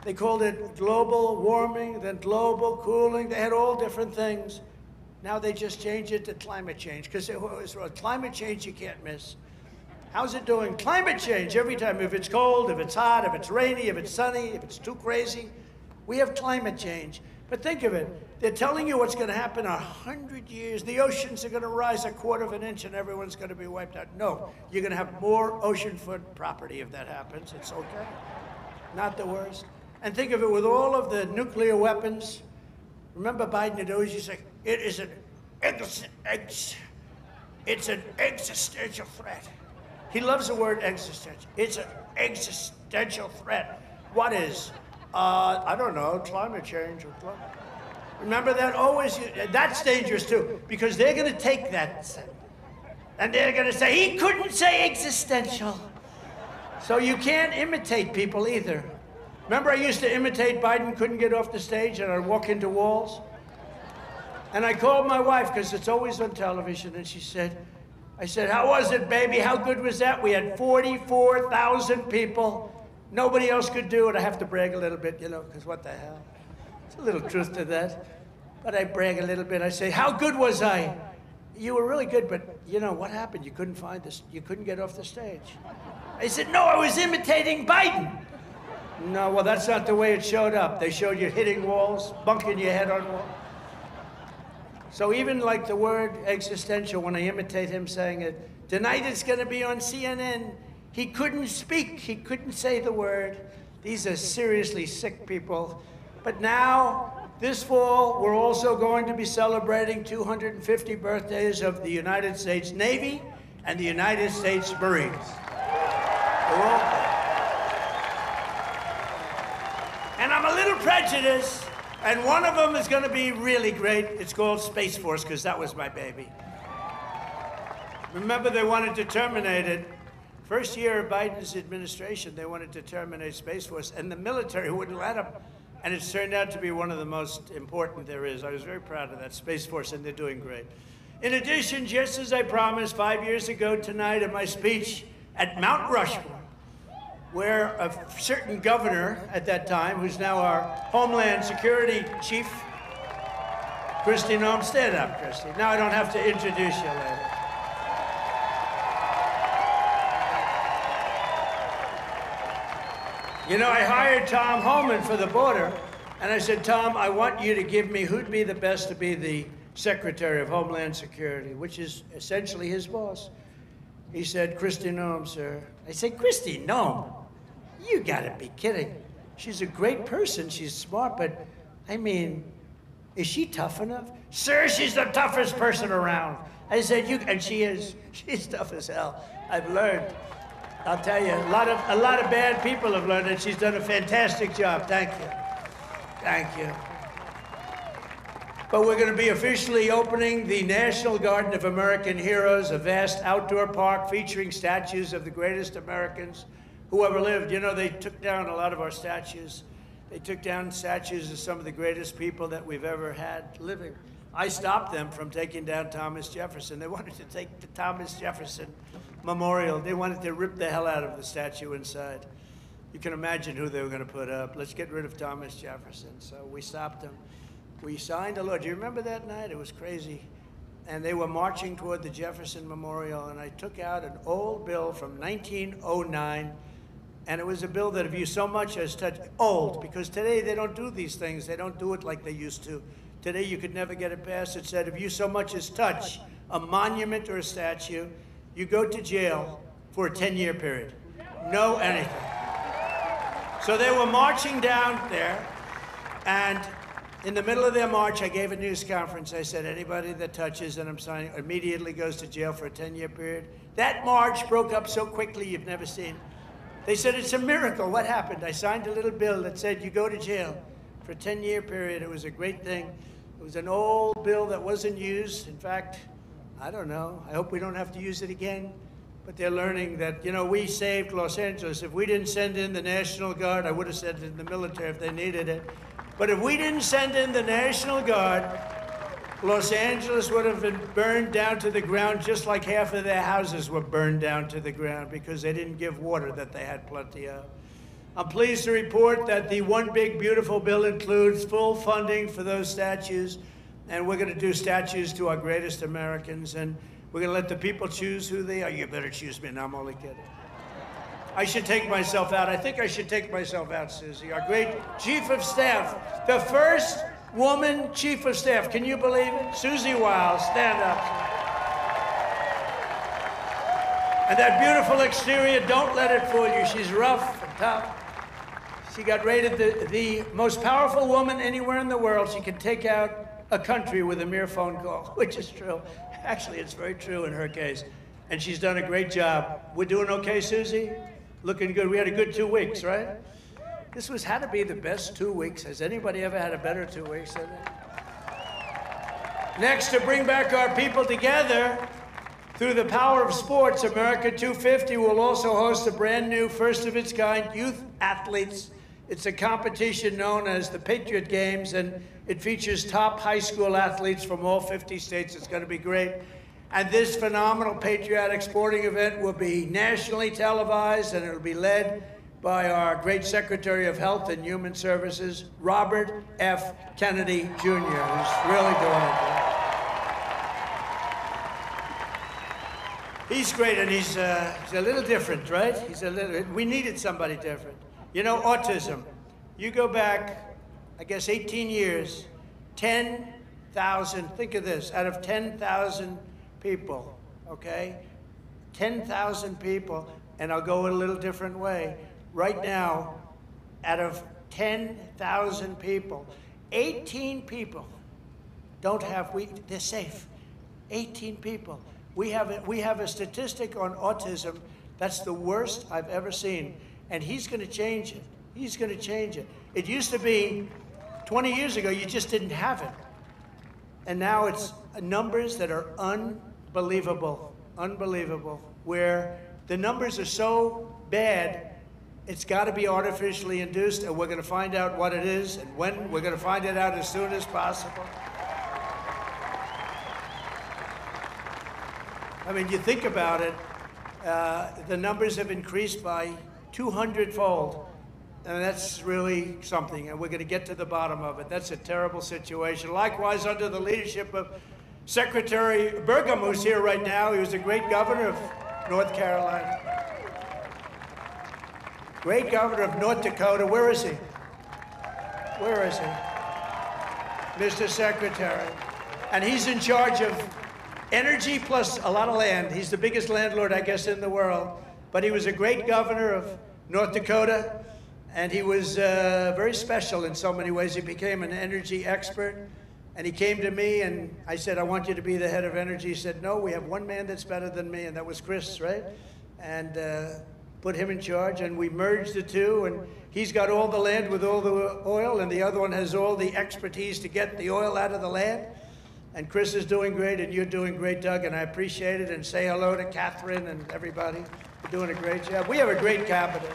they called it global warming, then global cooling. They had all different things. Now they just changed it to climate change, because climate change you can't miss. How's it doing? Climate change every time. If it's cold, if it's hot, if it's rainy, if it's sunny, if it's too crazy, we have climate change. But think of it. They're telling you what's going to happen in 100 years. The oceans are going to rise 1/4 of an inch and everyone's going to be wiped out. No, you're going to have more oceanfront property if that happens. It's okay. Not the worst. And think of it, with all of the nuclear weapons, remember Biden had always used to say, it is an existential threat. He loves the word existential. It's an existential threat. What is? I don't know, climate change. Remember that? Always, that's dangerous too, because they're going to take that and they're going to say, he couldn't say existential. So you can't imitate people either. Remember I used to imitate Biden, couldn't get off the stage, and I'd walk into walls? And I called my wife, because it's always on television, and I said, how was it, baby? How good was that? We had 44,000 people. Nobody else could do it. I have to brag a little bit, you know, because what the hell? There's a little truth to that. But I brag a little bit. I say, how good was I? You were really good, but you know, what happened? You couldn't find this, you couldn't get off the stage. I said, no, I was imitating Biden. No, well, that's not the way it showed up. They showed you hitting walls, bunking your head on walls. So even like the word existential, when I imitate him saying it, tonight it's going to be on CNN. He couldn't speak. He couldn't say the word. These are seriously sick people. But now, this fall, we're also going to be celebrating 250 birthdays of the United States Navy and the United States Marines. They're all there. And I'm a little prejudiced. And one of them is going to be really great. It's called Space Force, because that was my baby. Remember, they wanted to terminate it. First year of Biden's administration, they wanted to terminate Space Force, and the military wouldn't let them. And it's turned out to be one of the most important there is. I was very proud of that Space Force, and they're doing great. In addition, just as I promised 5 years ago tonight in my speech at Mount Rushmore, where a certain governor at that time, who's now our Homeland Security Chief, Kristi Noem, stand up, Kristi. Now I don't have to introduce you later. You know, I hired Tom Homan for the border, and I said, Tom, I want you to give me who'd be the best to be the Secretary of Homeland Security, which is essentially his boss. He said, Kristi Noem, sir. I said, Kristi Noem? You gotta be kidding. She's a great person, she's smart, but I mean, is she tough enough? Sir, she's the toughest person around. I said, and she is. She's tough as hell. I've learned. I'll tell you, a lot of bad people have learned, and she's done a fantastic job. Thank you. Thank you. But we're going to be officially opening the National Garden of American Heroes, a vast outdoor park featuring statues of the greatest Americans who ever lived. You know, they took down a lot of our statues. They took down statues of some of the greatest people that we've ever had living. I stopped them from taking down Thomas Jefferson. They wanted to take the Thomas Jefferson Memorial. They wanted to rip the hell out of the statue inside. You can imagine who they were going to put up. Let's get rid of Thomas Jefferson. So we stopped them. We signed a law. Do you remember that night? It was crazy. And they were marching toward the Jefferson Memorial, and I took out an old bill from 1909. And it was a bill that if you so much as touch, old, because today they don't do these things. They don't do it like they used to. Today you could never get it passed. It said if you so much as touch a monument or a statue, you go to jail for a 10-year period. No anything. So they were marching down there, and in the middle of their march, I gave a news conference. I said, anybody that touches, and I'm signing, immediately goes to jail for a 10-year period. That march broke up so quickly you've never seen. They said, it's a miracle. What happened? I signed a little bill that said you go to jail for a 10-year period. It was a great thing. It was an old bill that wasn't used. In fact, I don't know. I hope we don't have to use it again. But they're learning that, you know, we saved Los Angeles. If we didn't send in the National Guard, I would have sent in the military if they needed it. But if we didn't send in the National Guard, Los Angeles would have been burned down to the ground just like half of their houses were burned down to the ground because they didn't give water that they had plenty of. I'm pleased to report that the One Big Beautiful Bill includes full funding for those statues, and we're going to do statues to our greatest Americans, and we're going to let the people choose who they are. You better choose me. No, I'm only kidding. I should take myself out. I think I should take myself out, Susie. Our great Chief of Staff, the first woman Chief of Staff. Can you believe it? Susie Wiles, stand up. And that beautiful exterior, don't let it fool you. She's rough and tough. She got rated the most powerful woman anywhere in the world. She can take out a country with a mere phone call, which is true. Actually, it's very true in her case. And she's done a great job. We're doing okay, Susie? Looking good. We had a good 2 weeks, right? This had to be the best 2 weeks. Has anybody ever had a better 2 weeks than that? Next, to bring back our people together, through the power of sports, America 250 will also host a brand new, first-of-its-kind youth athletes It's a competition known as the Patriot Games, and it features top high school athletes from all 50 states. It's going to be great. And this phenomenal patriotic sporting event will be nationally televised, and it'll be led by our great Secretary of Health and Human Services, Robert F. Kennedy, Jr., who's really doing it. He's great, and he's a little different, right? We needed somebody different. You know, autism. You go back, I guess, 18 years, 10,000, think of this, out of 10,000 people, okay? 10,000 people, and I'll go a little different way. Right now, out of 10,000 people, 18 people don't have, they're safe. 18 people. We have a statistic on autism that's the worst I've ever seen, and he's going to change it. He's going to change it. It used to be 20 years ago, you just didn't have it. And now it's numbers that are unbelievable, unbelievable, where the numbers are so bad, it's got to be artificially induced, and we're going to find out what it is and when. We're going to find it out as soon as possible. I mean, you think about it, the numbers have increased by 200-fold. And that's really something, and we're going to get to the bottom of it. That's a terrible situation. Likewise, under the leadership of Secretary Burgum, who's here right now, he was a great governor of North Carolina. Great governor of North Dakota. Where is he? Where is he? Mr. Secretary. And he's in charge of energy plus a lot of land. He's the biggest landlord, I guess, in the world. But he was a great governor of North Dakota. And he was very special in so many ways. He became an energy expert. And he came to me and I said, I want you to be the head of energy. He said, no, we have one man that's better than me, and that was Chris, right? And put him in charge, and we merged the two. And he's got all the land with all the oil, and the other one has all the expertise to get the oil out of the land. And Chris is doing great, and you're doing great, Doug, and I appreciate it. And say hello to Catherine and everybody. You're doing a great job. We have a great cabinet.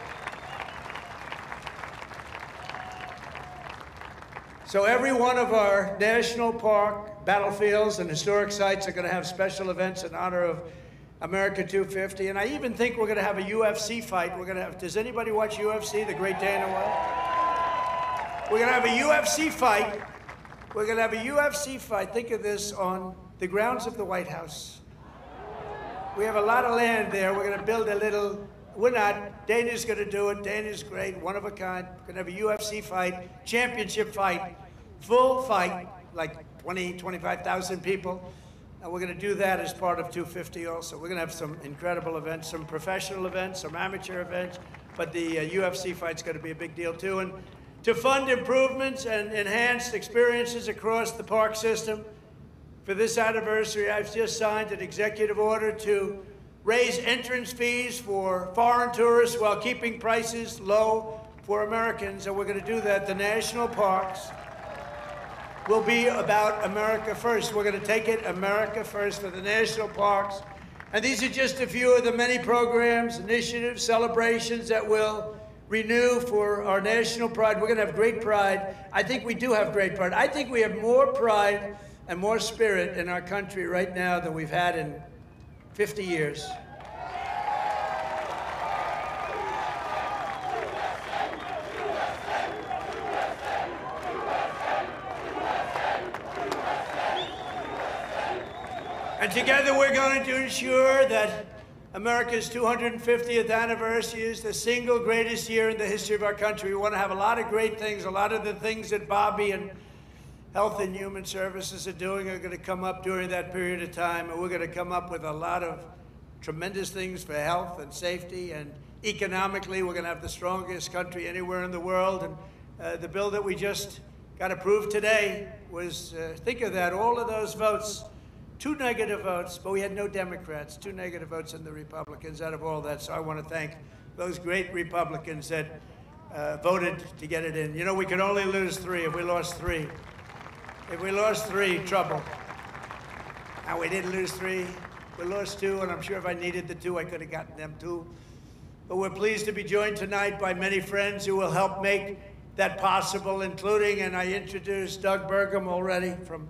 So every one of our national park, battlefields, and historic sites are going to have special events in honor of America 250. And I even think we're going to have a UFC fight. We're going to have, does anybody watch UFC, the great Dana White? We're going to have a UFC fight. We're going to have a UFC fight, think of this, on the grounds of the White House. We have a lot of land there. We're going to build a little, we're not, Dana's going to do it. Dana's great, one of a kind. We're going to have a UFC fight, championship fight, full fight, like 20, 25,000 people. And we're going to do that as part of 250 also. We're going to have some incredible events, some professional events, some amateur events, but the UFC fight's going to be a big deal too. And to fund improvements and enhanced experiences across the park system, for this anniversary, I've just signed an executive order to raise entrance fees for foreign tourists while keeping prices low for Americans, and we're going to do that. The national parks will be about America first. We're going to take it America first for the national parks. And these are just a few of the many programs, initiatives, celebrations that will renew for our national pride. We're going to have great pride. I think we do have great pride. I think we have more pride and more spirit in our country right now than we've had in 50 years. And together we're going to ensure that America's 250th anniversary is the single greatest year in the history of our country. We want to have a lot of great things. A lot of the things that Bobby and Health and Human Services are doing are going to come up during that period of time. And we're going to come up with a lot of tremendous things for health and safety. And economically, we're going to have the strongest country anywhere in the world. And the bill that we just got approved today was, think of that, all of those votes. 2 negative votes, but we had no Democrats, 2 negative votes in the Republicans out of all that. So I want to thank those great Republicans that voted to get it in. You know, we could only lose 3. If we lost 3, trouble. And we didn't lose 3. We lost 2, and I'm sure if I needed the 2, I could have gotten them 2. But we're pleased to be joined tonight by many friends who will help make that possible, including, and I introduced Doug Burgum already from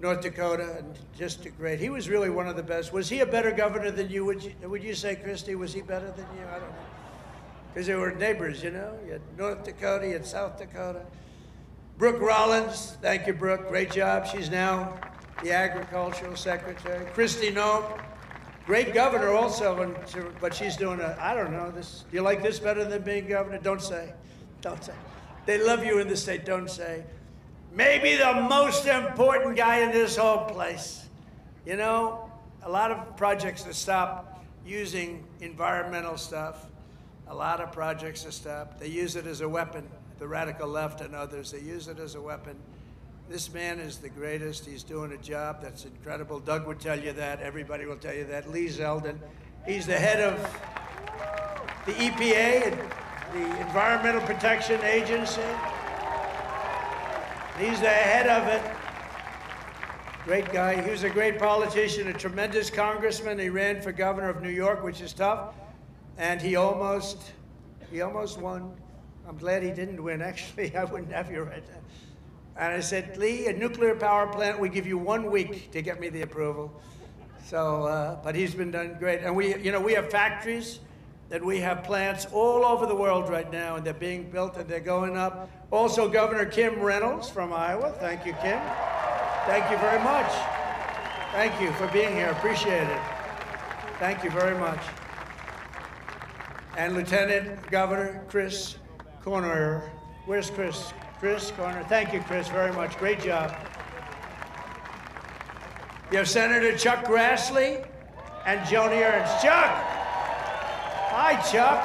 North Dakota, and just a great. He was really one of the best. Was he a better governor than you? Would you say, Christie, was he better than you? I don't know. Because they were neighbors, you know? You had North Dakota, you had South Dakota. Brooke Rollins, thank you, Brooke, great job. She's now the agricultural secretary. Christy Nome, great governor also, but she's doing I don't know, this. Do you like this better than being governor? Don't say, don't say. They love you in the state, don't say. Maybe the most important guy in this whole place. You know, a lot of projects have stopped using environmental stuff. A lot of projects have stopped. They use it as a weapon, the radical left and others. They use it as a weapon. This man is the greatest. He's doing a job that's incredible. Doug would tell you that. Everybody will tell you that. Lee Zeldin. He's the head of the EPA, the Environmental Protection Agency. He's the head of it. Great guy. He was a great politician, a tremendous congressman. He ran for governor of New York, which is tough. And he almost won. I'm glad he didn't win, actually. I wouldn't have you right now. And I said, Lee, a nuclear power plant, we give you 1 week to get me the approval. So, but he's been done great. And we have factories, that we have plants all over the world right now, and they're being built and they're going up. Also, Governor Kim Reynolds from Iowa. Thank you, Kim. Thank you very much. Thank you for being here. Appreciate it. Thank you very much. And Lieutenant Governor Chris Corner. Where's Chris? Chris Corner. Thank you, Chris, very much. Great job. You have Senator Chuck Grassley and Joni Ernst. Chuck! Hi, Chuck.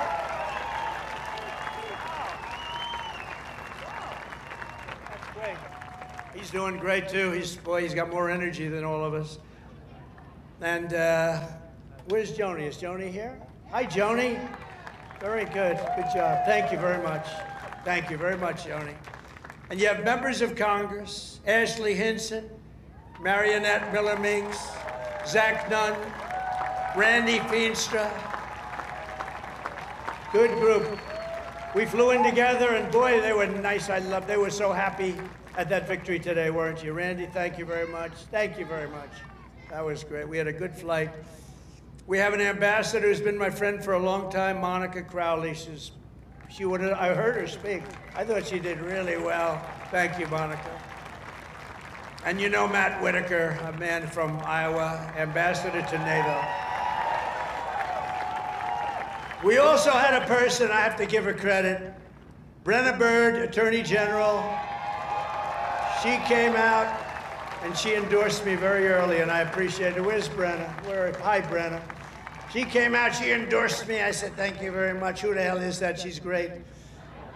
That's great. He's doing great, too. He's got more energy than all of us. And where's Joni? Is Joni here? Hi, Joni. Very good. Good job. Thank you very much. Thank you very much, Joni. And you have members of Congress, Ashley Hinson, Marionette Miller-Meeks, Zach Nunn, Randy Feenstra. Good group. We flew in together, and boy, they were nice. They were so happy at that victory today, weren't you? Randy, thank you very much. Thank you very much. That was great. We had a good flight. We have an ambassador who's been my friend for a long time, Monica Crowley. I heard her speak. I thought she did really well. Thank you, Monica. And you know Matt Whitaker, a man from Iowa, ambassador to NATO. We also had a person, I have to give her credit, Brenna Bird, Attorney General. She came out and she endorsed me very early, and I appreciate it. Where's Brenna? Hi, Brenna. She came out, she endorsed me. I said, thank you very much. Who the hell is that? She's great.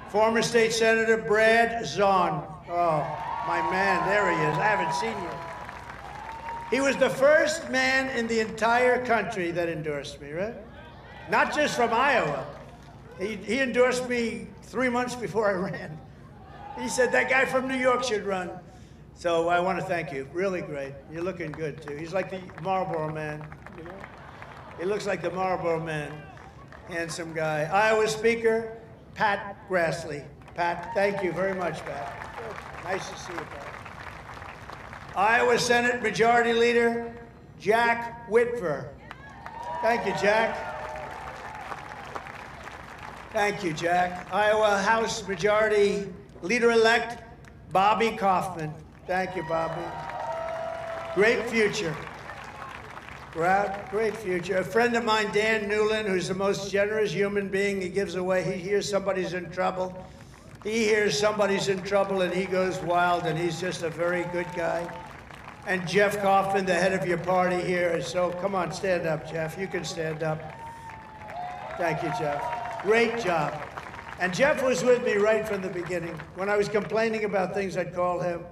Former State Senator Brad Zahn. Oh, my man, there he is. I haven't seen you. He was the first man in the entire country that endorsed me, right? Not just from Iowa. He endorsed me 3 months before I ran. He said, that guy from New York should run. So I want to thank you. Really great. You're looking good, too. He's like the Marlboro Man, you know? He looks like the Marlboro Man. Handsome guy. Iowa Speaker, Pat Grassley. Pat, thank you very much, Pat. Nice to see you, Pat. Iowa Senate Majority Leader, Jack Whitver. Thank you, Jack. Thank you, Jack. Iowa House Majority Leader-elect, Bobby Kaufman. Thank you, Bobby. Great future. Great future. A friend of mine, Dan Newland, who's the most generous human being. He gives away. He hears somebody's in trouble. He hears somebody's in trouble, and he goes wild, and he's just a very good guy. And Jeff Kaufman, the head of your party here. So come on, stand up, Jeff. You can stand up. Thank you, Jeff. Great job. And Jeff was with me right from the beginning. When I was complaining about things, I'd call him.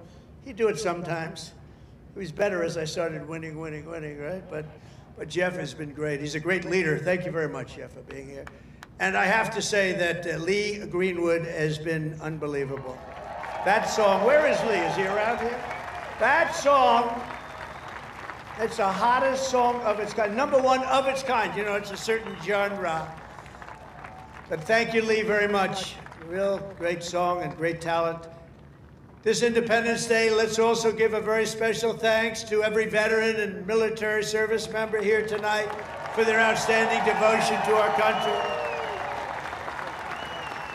He'd do it sometimes. It was better as I started winning, right? But Jeff has been great. He's a great leader. Thank you very much, Jeff, for being here. And I have to say that Lee Greenwood has been unbelievable. That song, where is Lee? Is he around here? That song, it's the hottest song of its kind. #1 of its kind. You know, it's a certain genre. But thank you, Lee, very much. Real great song and great talent. This Independence Day, let's also give a very special thanks to every veteran and military service member here tonight for their outstanding devotion to our country.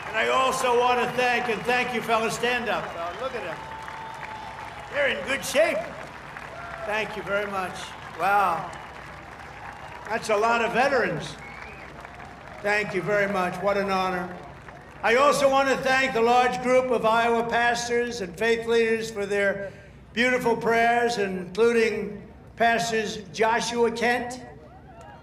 And I also want to thank you, fellas. Stand up. Look at them. They're in good shape. Thank you very much. Wow. That's a lot of veterans. Thank you very much. What an honor. I also want to thank the large group of Iowa pastors and faith leaders for their beautiful prayers, including Pastors Joshua Kent,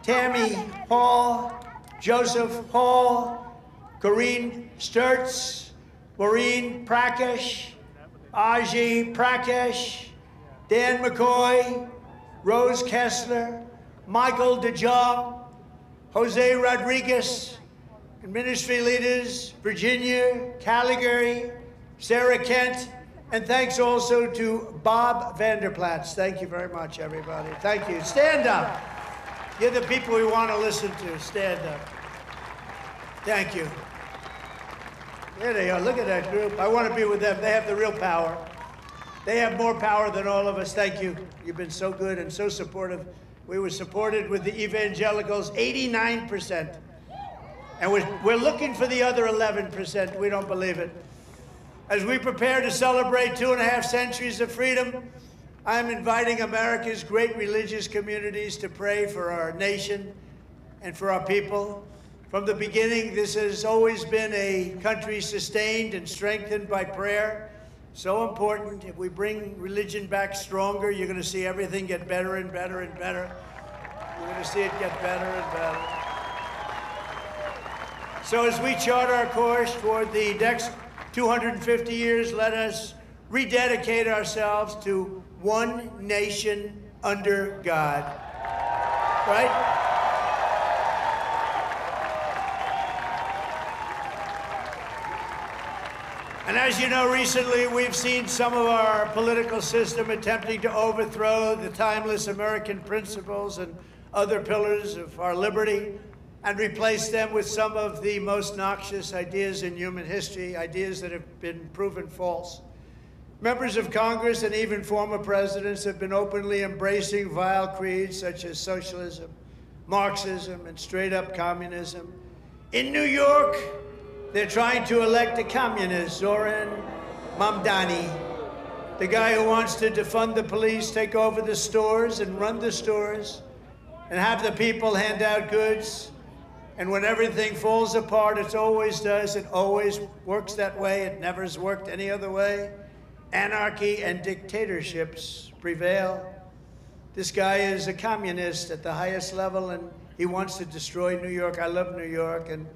Tammy Hall, Joseph Hall, Corrine Sturts, Maureen Prakash, Aji Prakash, Dan McCoy, Rose Kessler, Michael DeJong, Jose Rodriguez, and ministry leaders, Virginia Caligari, Sarah Kent, and thanks also to Bob Vanderplatz. Thank you very much, everybody. Thank you. Stand up. You're the people we want to listen to. Stand up. Thank you. There they are. Look at that group. I want to be with them. They have the real power. They have more power than all of us. Thank you. You've been so good and so supportive. We were supported with the evangelicals, 89%. And we're looking for the other 11%. We don't believe it. As we prepare to celebrate 2.5 centuries of freedom, I'm inviting America's great religious communities to pray for our nation and for our people. From the beginning, this has always been a country sustained and strengthened by prayer. So important. If we bring religion back stronger, you're going to see everything get better and better and better. You're going to see it get better and better. So as we chart our course toward the next 250 years, let us rededicate ourselves to one nation under God. Right? And as you know, recently we've seen some of our political system attempting to overthrow the timeless American principles and other pillars of our liberty and replace them with some of the most noxious ideas in human history, ideas that have been proven false. Members of Congress and even former presidents have been openly embracing vile creeds such as socialism, Marxism, and straight-up communism. In New York, they're trying to elect a communist, Zoran Mamdani, the guy who wants to defund the police, take over the stores and run the stores, and have the people hand out goods. And when everything falls apart, it always does, it always works that way, it never has worked any other way. Anarchy and dictatorships prevail. This guy is a communist at the highest level, and he wants to destroy New York. I love New York, and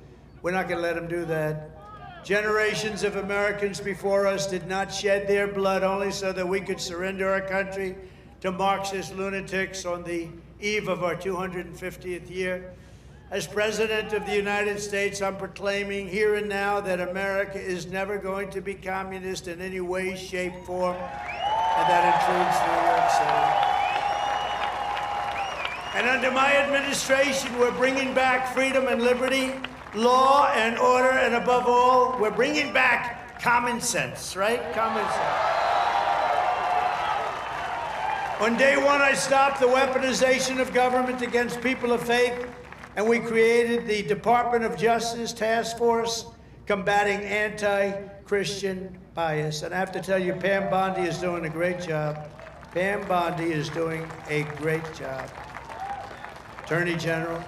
we're not going to let him do that. Generations of Americans before us did not shed their blood only so that we could surrender our country to Marxist lunatics on the eve of our 250th year. As President of the United States, I'm proclaiming here and now that America is never going to be communist in any way, shape, form, and that includes New York City. And under my administration, we're bringing back freedom and liberty, law and order, and above all, we're bringing back common sense, right? Common sense. On day one, I stopped the weaponization of government against people of faith, and we created the Department of Justice Task Force combating anti-Christian bias. And I have to tell you, Pam Bondi is doing a great job. Pam Bondi is doing a great job. Attorney General.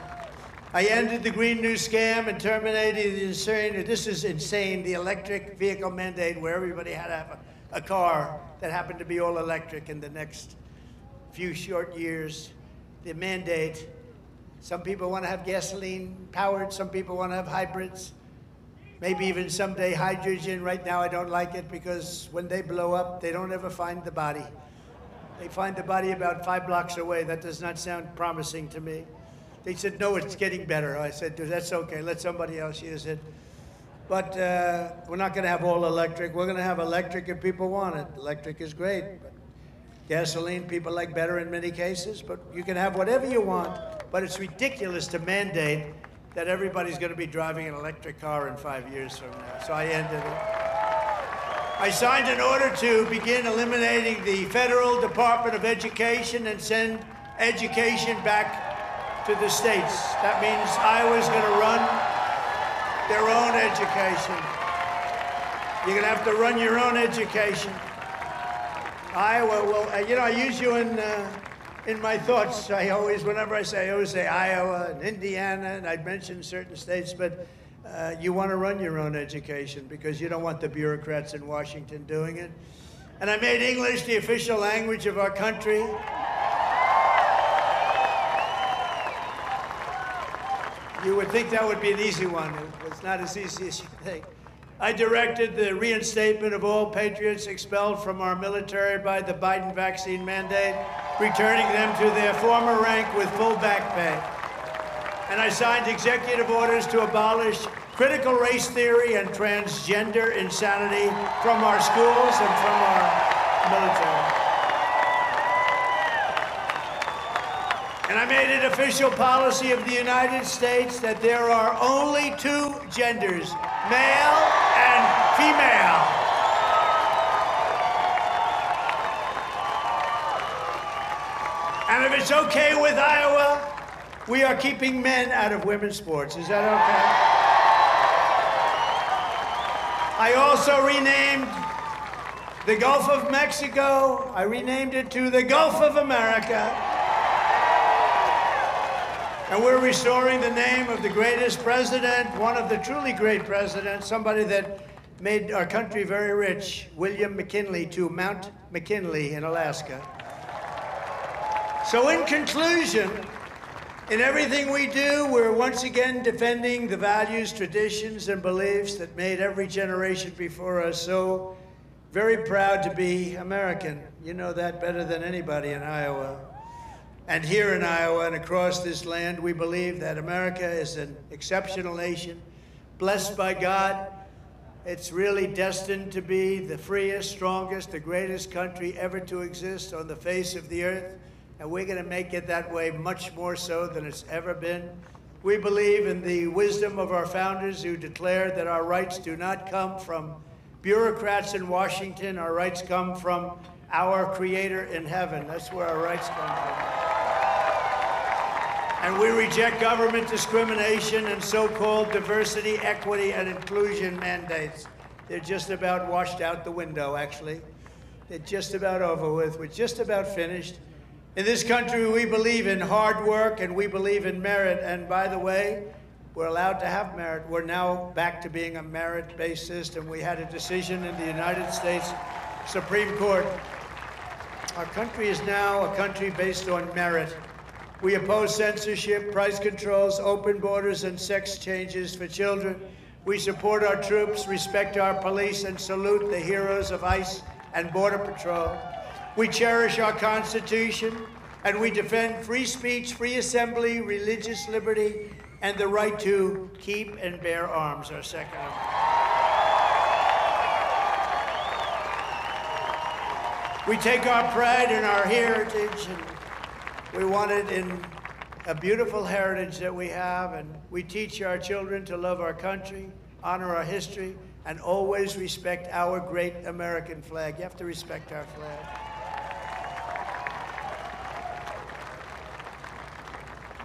I ended the Green New Scam and terminated the insane, this is insane, the electric vehicle mandate where everybody had to have a car that happened to be all electric in the next few short years. The mandate, some people want to have gasoline powered, some people want to have hybrids, maybe even someday hydrogen. Right now I don't like it because when they blow up, they don't ever find the body. They find the body about 5 blocks away. That does not sound promising to me. They said, no, it's getting better. I said, that's okay, let somebody else use it. But we're not gonna have all electric. We're gonna have electric if people want it. Electric is great. But gasoline, people like better in many cases, but you can have whatever you want. But it's ridiculous to mandate that everybody's going to be driving an electric car in 5 years from now. So I ended it. I signed an order to begin eliminating the Federal Department of Education and send education back to the states. That means Iowa's going to run their own education. You're going to have to run your own education. Iowa, well, you know, I use you in my thoughts. Whenever I always say Iowa and Indiana, and I'd mention certain states, but you want to run your own education because you don't want the bureaucrats in Washington doing it. And I made English the official language of our country. You would think that would be an easy one. It's not as easy as you think. I directed the reinstatement of all patriots expelled from our military by the Biden vaccine mandate, returning them to their former rank with full back pay. And I signed executive orders to abolish critical race theory and transgender insanity from our schools and from our military. And I made it official policy of the United States that there are only two genders, male and female. And if it's okay with Iowa, we are keeping men out of women's sports. Is that okay? I also renamed the Gulf of Mexico. I renamed it to the Gulf of America. And we're restoring the name of the greatest president, one of the truly great presidents, somebody that made our country very rich, William McKinley, to Mount McKinley in Alaska. So in conclusion, in everything we do, we're once again defending the values, traditions, and beliefs that made every generation before us so very proud to be American. You know that better than anybody in Iowa. And here in Iowa and across this land, we believe that America is an exceptional nation, blessed by God. It's really destined to be the freest, strongest, the greatest country ever to exist on the face of the earth. And we're going to make it that way much more so than it's ever been. We believe in the wisdom of our founders who declared that our rights do not come from bureaucrats in Washington. Our rights come from our Creator in heaven. That's where our rights come from. And we reject government discrimination and so-called diversity, equity, and inclusion mandates. They're just about washed out the window, actually. They're just about over with. We're just about finished. In this country, we believe in hard work and we believe in merit. And by the way, we're allowed to have merit. We're now back to being a merit-based system. We had a decision in the United States Supreme Court. Our country is now a country based on merit. We oppose censorship, price controls, open borders, and sex changes for children. We support our troops, respect our police, and salute the heroes of ICE and Border Patrol. We cherish our Constitution, and we defend free speech, free assembly, religious liberty, and the right to keep and bear arms, our Second Amendment. We take our pride in our heritage, and we want it in a beautiful heritage that we have, and we teach our children to love our country, honor our history, and always respect our great American flag. You have to respect our flag.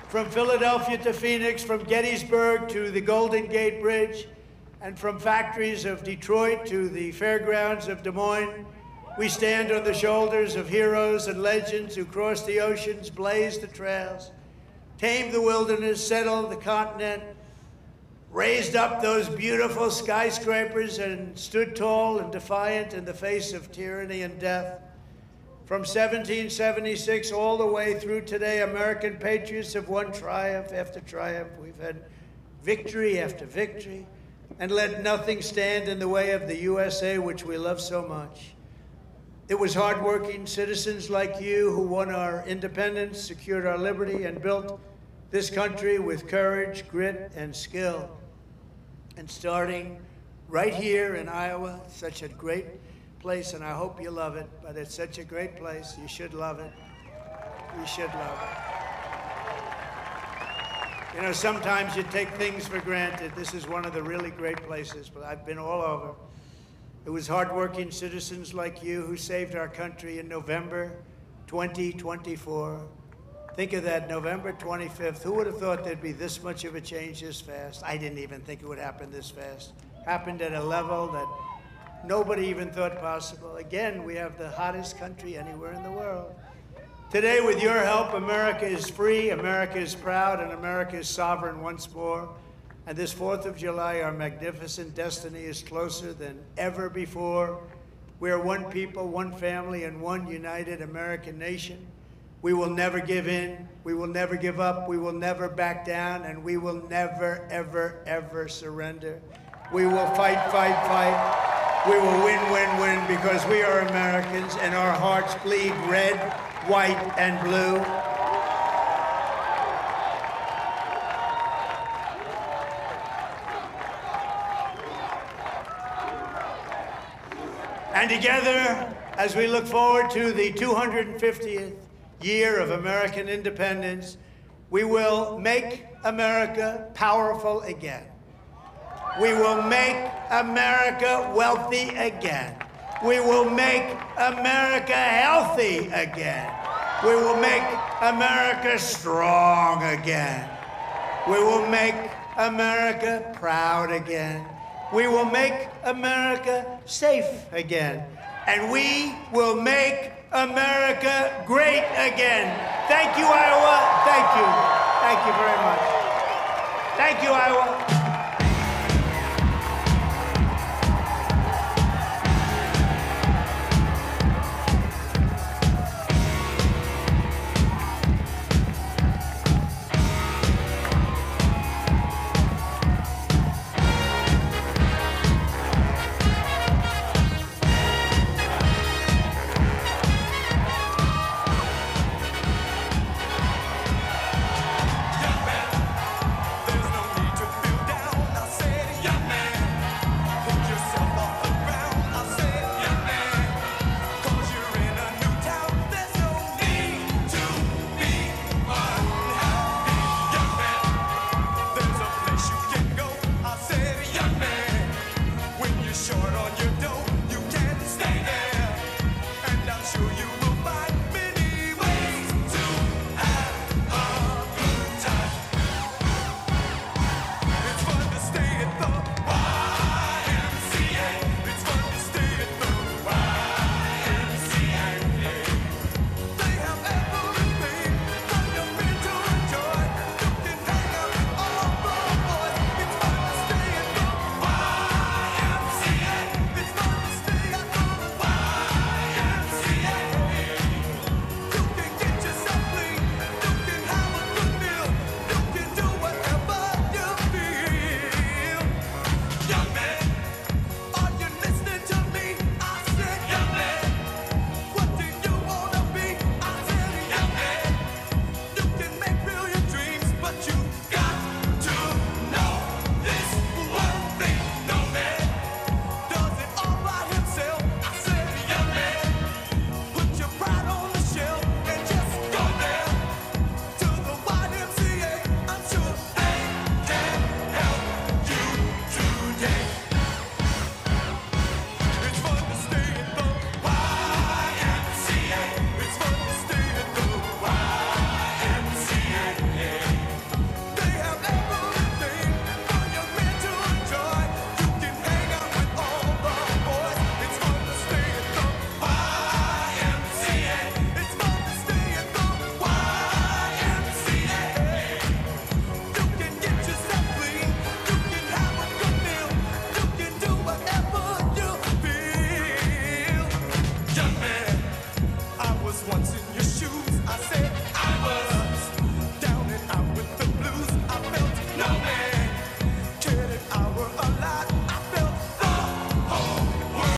From Philadelphia to Phoenix, from Gettysburg to the Golden Gate Bridge, and from factories of Detroit to the fairgrounds of Des Moines, we stand on the shoulders of heroes and legends who crossed the oceans, blazed the trails, tamed the wilderness, settled the continent, raised up those beautiful skyscrapers, and stood tall and defiant in the face of tyranny and death. From 1776 all the way through today, American patriots have won triumph after triumph. We've had victory after victory, and let nothing stand in the way of the USA, which we love so much. It was hardworking citizens like you who won our independence, secured our liberty, and built this country with courage, grit, and skill. And starting right here in Iowa, such a great place, and I hope you love it, but it's such a great place. You should love it. You should love You know, sometimes you take things for granted. This is one of the really great places, but I've been all over. It was hardworking citizens like you who saved our country in November 2024. Think of that, November 25th. Who would have thought there'd be this much of a change this fast? I didn't even think it would happen this fast. Happened at a level that nobody even thought possible. Again, we have the hottest country anywhere in the world. Today, with your help, America is free, America is proud, and America is sovereign once more. And this 4th of July, our magnificent destiny is closer than ever before. We are one people, one family, and one united American nation. We will never give in, we will never give up, we will never back down, and we will never, ever, ever surrender. We will fight, fight, fight. We will win, win, win, because we are Americans, and our hearts bleed red, white, and blue. And together, as we look forward to the 250th year of American independence, we will make America powerful again. We will make America wealthy again. We will make America healthy again. We will make America strong again. We will make America proud again. We will make America safe again. And we will make America great again. Thank you, Iowa. Thank you. Thank you very much. Thank you, Iowa. No man.